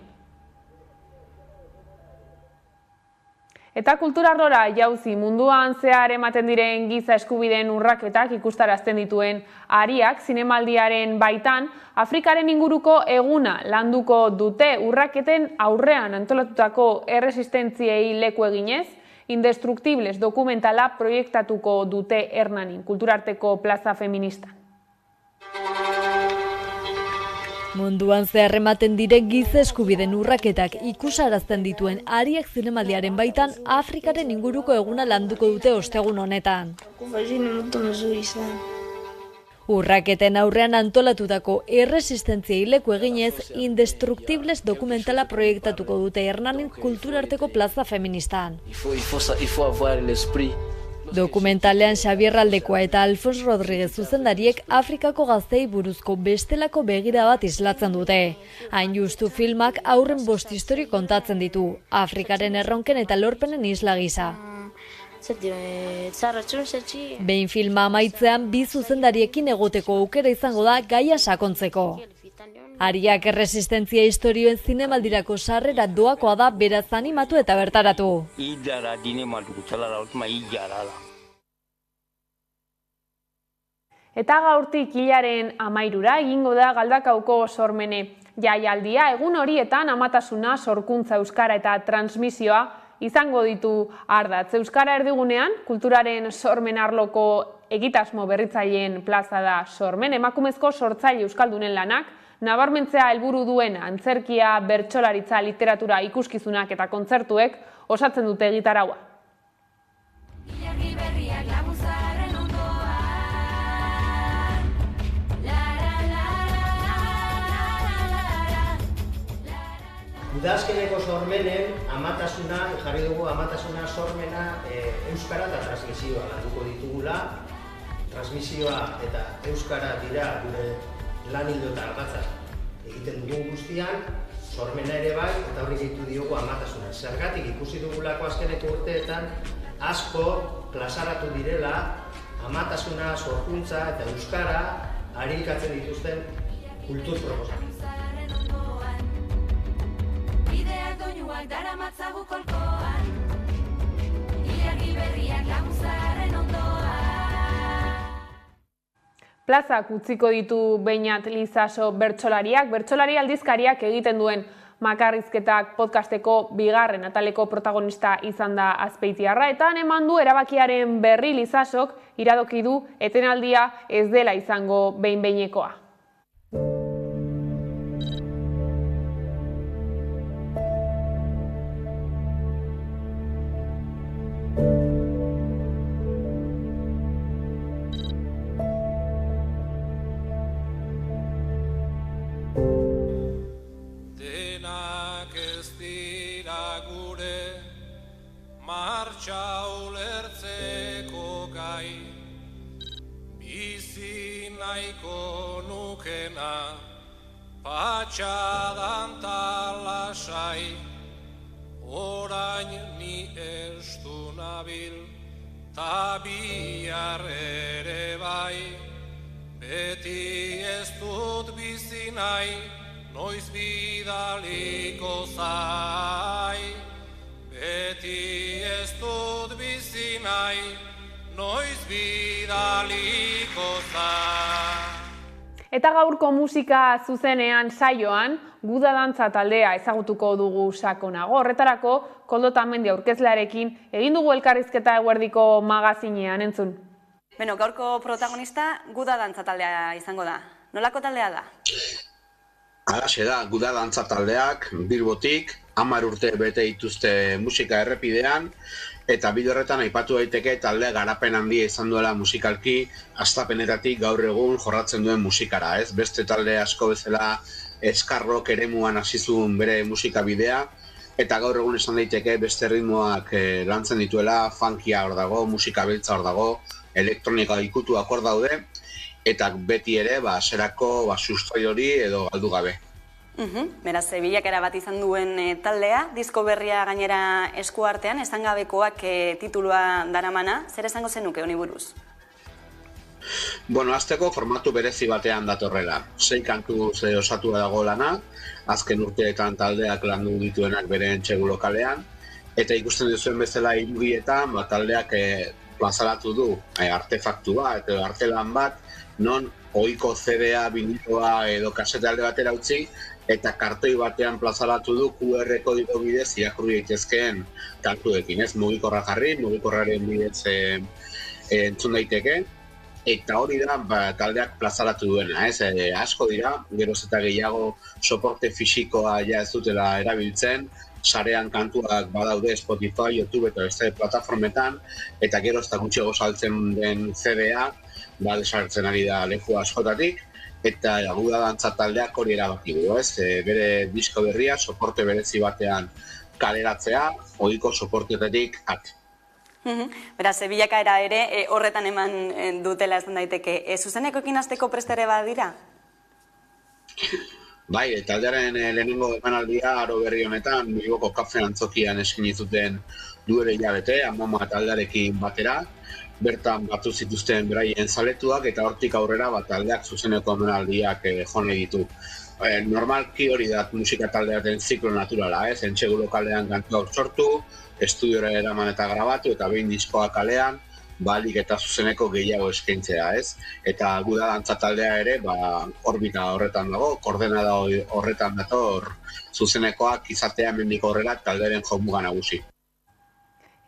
Eta kultura arlora jauzi munduan zehar ematen diren giza eskubideen urraketak ikustarazten dituen Ariak zinemaldiaren baitan Afrikaren inguruko eguna landuko dute urraketen aurrean antolatutako erresistentziei leku eginez, Indestructibles dokumentala proiektatuko dute Hernanin, kulturarteko plaza feministan. Munduan zehar ematen diren giza eskubideen urraketak ikusarazten dituen Ariak zinemaldiaren baitan Afrikaren inguruko eguna landuko dute ostegun honetan. Urraketen aurrean antolatutako erresistentziei leku eginez, Indestructibles dokumentala proiektatuko dute Hernanin kulturarteko plaza feministan. Dokumentalean Xabier Aldekoa eta Alfons Rodríguez zuzendariek Afrikako gaztei buruzko bestelako begira bat islatzen dute. Hain justu filmak haurren 5 historio kontatzen ditu, Afrikaren erronken eta lorpenen isla gisa. Behin filma amaitzean 2 zuzendariekin egoteko aukera izango da gaia sakontzeko. Ariak erresistentzia historioen zinemaldirako sarrera doakoa da, beraz animatu eta bertaratu. Eta gaurtik hilaren 13 egingo da Galdakaoko sormene jaialdia. Egun horietan amatasuna, sorkuntza, euskara eta transmisioa izango ditu ardatz. Euskara erdigunean, kulturaren sormen arloko egitasmo berritzaileen plaza da sormen. Emakumezko sortzaile euskaldunen lanak, nabarmentzea helburu duen antzerkia, bertsolaritza, literatura, ikuskizunak eta kontzertuek osatzen dute egitaraua. Udazkeneko sormenen amatasuna, jarri dugu amatasuna sormena euskara eta transmisioa landuko ditugula. Transmisioa eta euskara dira gure lan hildo eta ardatzak egiten dugun guztian, sormena ere bai, eta horri gehitu diogu amatasuna. Zergatik ikusi dugulako azkeneko urteetan asko plazaratu direla amatasuna, sorkuntza eta euskara harikatzen dituzten kultur proposak. Plazak utziko ditu Beñat Lizaso bertsolariak, bertsolari aldizkariak egiten duen makarrizketak podcasteko 2. ataleko protagonista izan da Azpeitiarra, eta eman du erabakiaren berri Lizasok iradoki du etenaldia ez dela izango behin-behinekoa. Martxa ulertzeko gai, bizi nahiko nukena, patxadan talasai, orain ni estu nabil, ta bihar ere bai, beti ez dut bizi nahi, noiz bidaliko zai. Beti ez dut bizi nahi, noiz bidaliko zai. Eta gaurko musika zuzenean saioan, Guda Dantza taldea ezagutuko dugu sakonago. Horretarako, Koldo Tamendi aurkezlearekin egin dugu elkarrizketa eguerdiko magazinean, entzun. Beno, gaurko protagonista Guda Dantza taldea izango da. Nolako taldea da? Halaxe da, Guda Dantza taldeak, Bilbotik, 10 urte bete dituzte musika errepidean, eta bide horretan aipatu daiteke talde garapen handia izan duela musikalki, hastapenetatik gaur egun jorratzen duen musikara, ez? Beste talde asko bezala eskarrok eremuan hasi zuen bere musika bidea, eta gaur egun esan daiteke beste ritmoak lantzen dituela, funkia hor dago, musika beltza hor dago, elektronika ikutuak hor daude, eta beti ere, zerako sustrai hori edo galdu gabe. Beraz, bilakaera bat izan duen taldea, disko berria gainera eskuartean, esangabekoak titulua daramana, zer esango zenuke honi buruz? Bueno, azteko formatu berezi batean datorrela. 6 kantu osatu dago lana, azken urteetan taldeak landu dituenak bere entsegu lokalean, eta ikusten duzuen bezala irudietan, taldeak plazaratu du artefaktu bat, edo artelan bat, non ohiko CD-a, biniloa edo kasete alde batera utzi, eta kartoi batean plazaratu du QR kodigo bidez irakurri daitezkeen kantuekin, ez? Mugikorra jarri, mugikorraren bidez entzun daiteke, eta hori da taldeak plazaratu duena, ez? Asko dira, geroz eta gehiago soporte fisikoa ja ez dutela erabiltzen, sarean kantuak badaude Spotify, YouTube eta beste plataformetan, eta geroz eta gutxiago saltzen den CD-a, desartzen ari da leku askotatik, eta Guda Dantza taldeak hori erabaki du, ez? Bere disko berria, soporte berezi batean kaleratzea, ohiko soportetetik at. Beraz, bilakaera ere horretan eman dutela esan daiteke. Zuzeneko ekinazteko prestere badira? Bai, taldearen lehenengo emanaldia aro berri honetan, Bilboko Kafe Antzokian eskaini zuten duela hilabete, Amama taldearekin batera, bertan batu zituzten beraien zaletuak eta hortik aurrera taldeak zuzeneko emanaldiak jone ditu. Normalki hori da musika taldearen ziklo naturala, ez? Entsegu lokalean kantuak sortu, estudiora eraman eta grabatu, eta behin diskoa kalean, balik eta zuzeneko gehiago eskaintzea, ez? Eta Guda Dantza taldea ere, orbita horretan dago, koordenada horretan dator zuzenekoak izatea mendik horrela taldearen jomuga nagusi.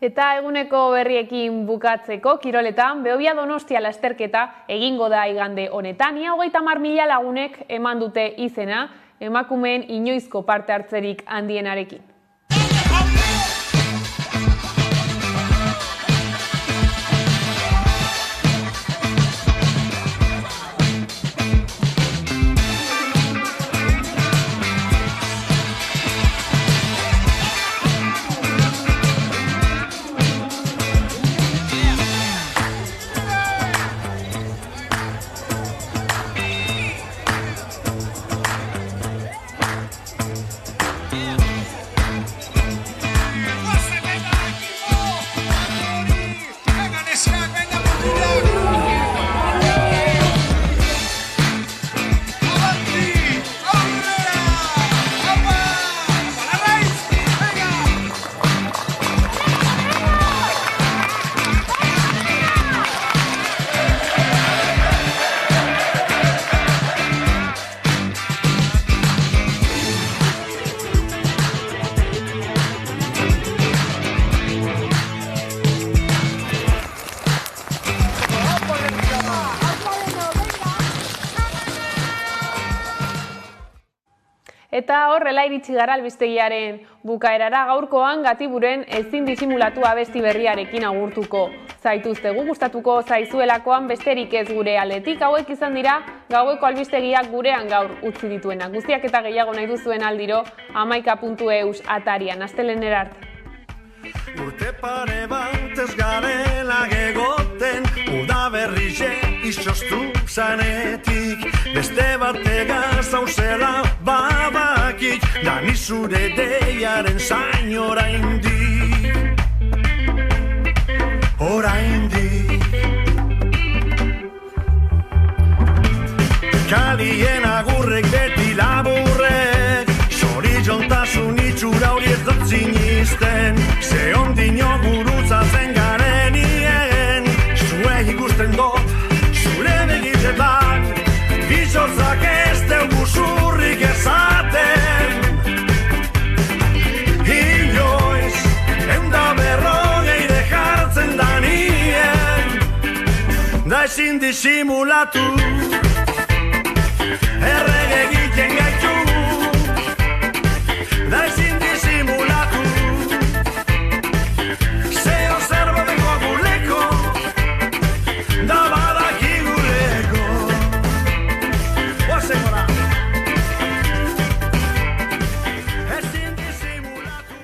Eta eguneko berriekin bukatzeko, kiroletan, Behobia Donostia lasterketa egingo da igande honetan. Ia 30.000 lagunek eman dute izena, emakumeen inoizko parte hartzerik handienarekin. Eta horrela iritsi gara albistegiaren bukaerara, gaurkoan Gatiburen ezin disimulatu abesti berriarekin agurtuko zaituztegu, gustatuko zaizuelakoan besterik ez gure aldetik. Hauek izan dira gaueko albistegiak gurean gaur utzi dituenak. Guztiak eta gehiago nahi duzuen aldiro 11.eus atarian. Astelehenera arte. Urte pare bat ez garela gegoten, udaberrixe izoztu zanetik, beste batega zauzela babakik, dani zure deiaren zain oraindik, oraindik. Kalien agurrek beti laburrek, zorizontasun itxura hori ez dut zinizten, ze ondino gurutzatzen garenien, zue ikusten dut, zure begitzetan, bizotzak ez dugu zurrik ezaten. Inoiz, eunda berrogeire jartzen da nien, da ezin disimulatu, errege egiten gaitu, da ezin disimulatu, zeo zerbo dengo guleko, da badakiguleko. Oazen gora! Ezin disimulatu.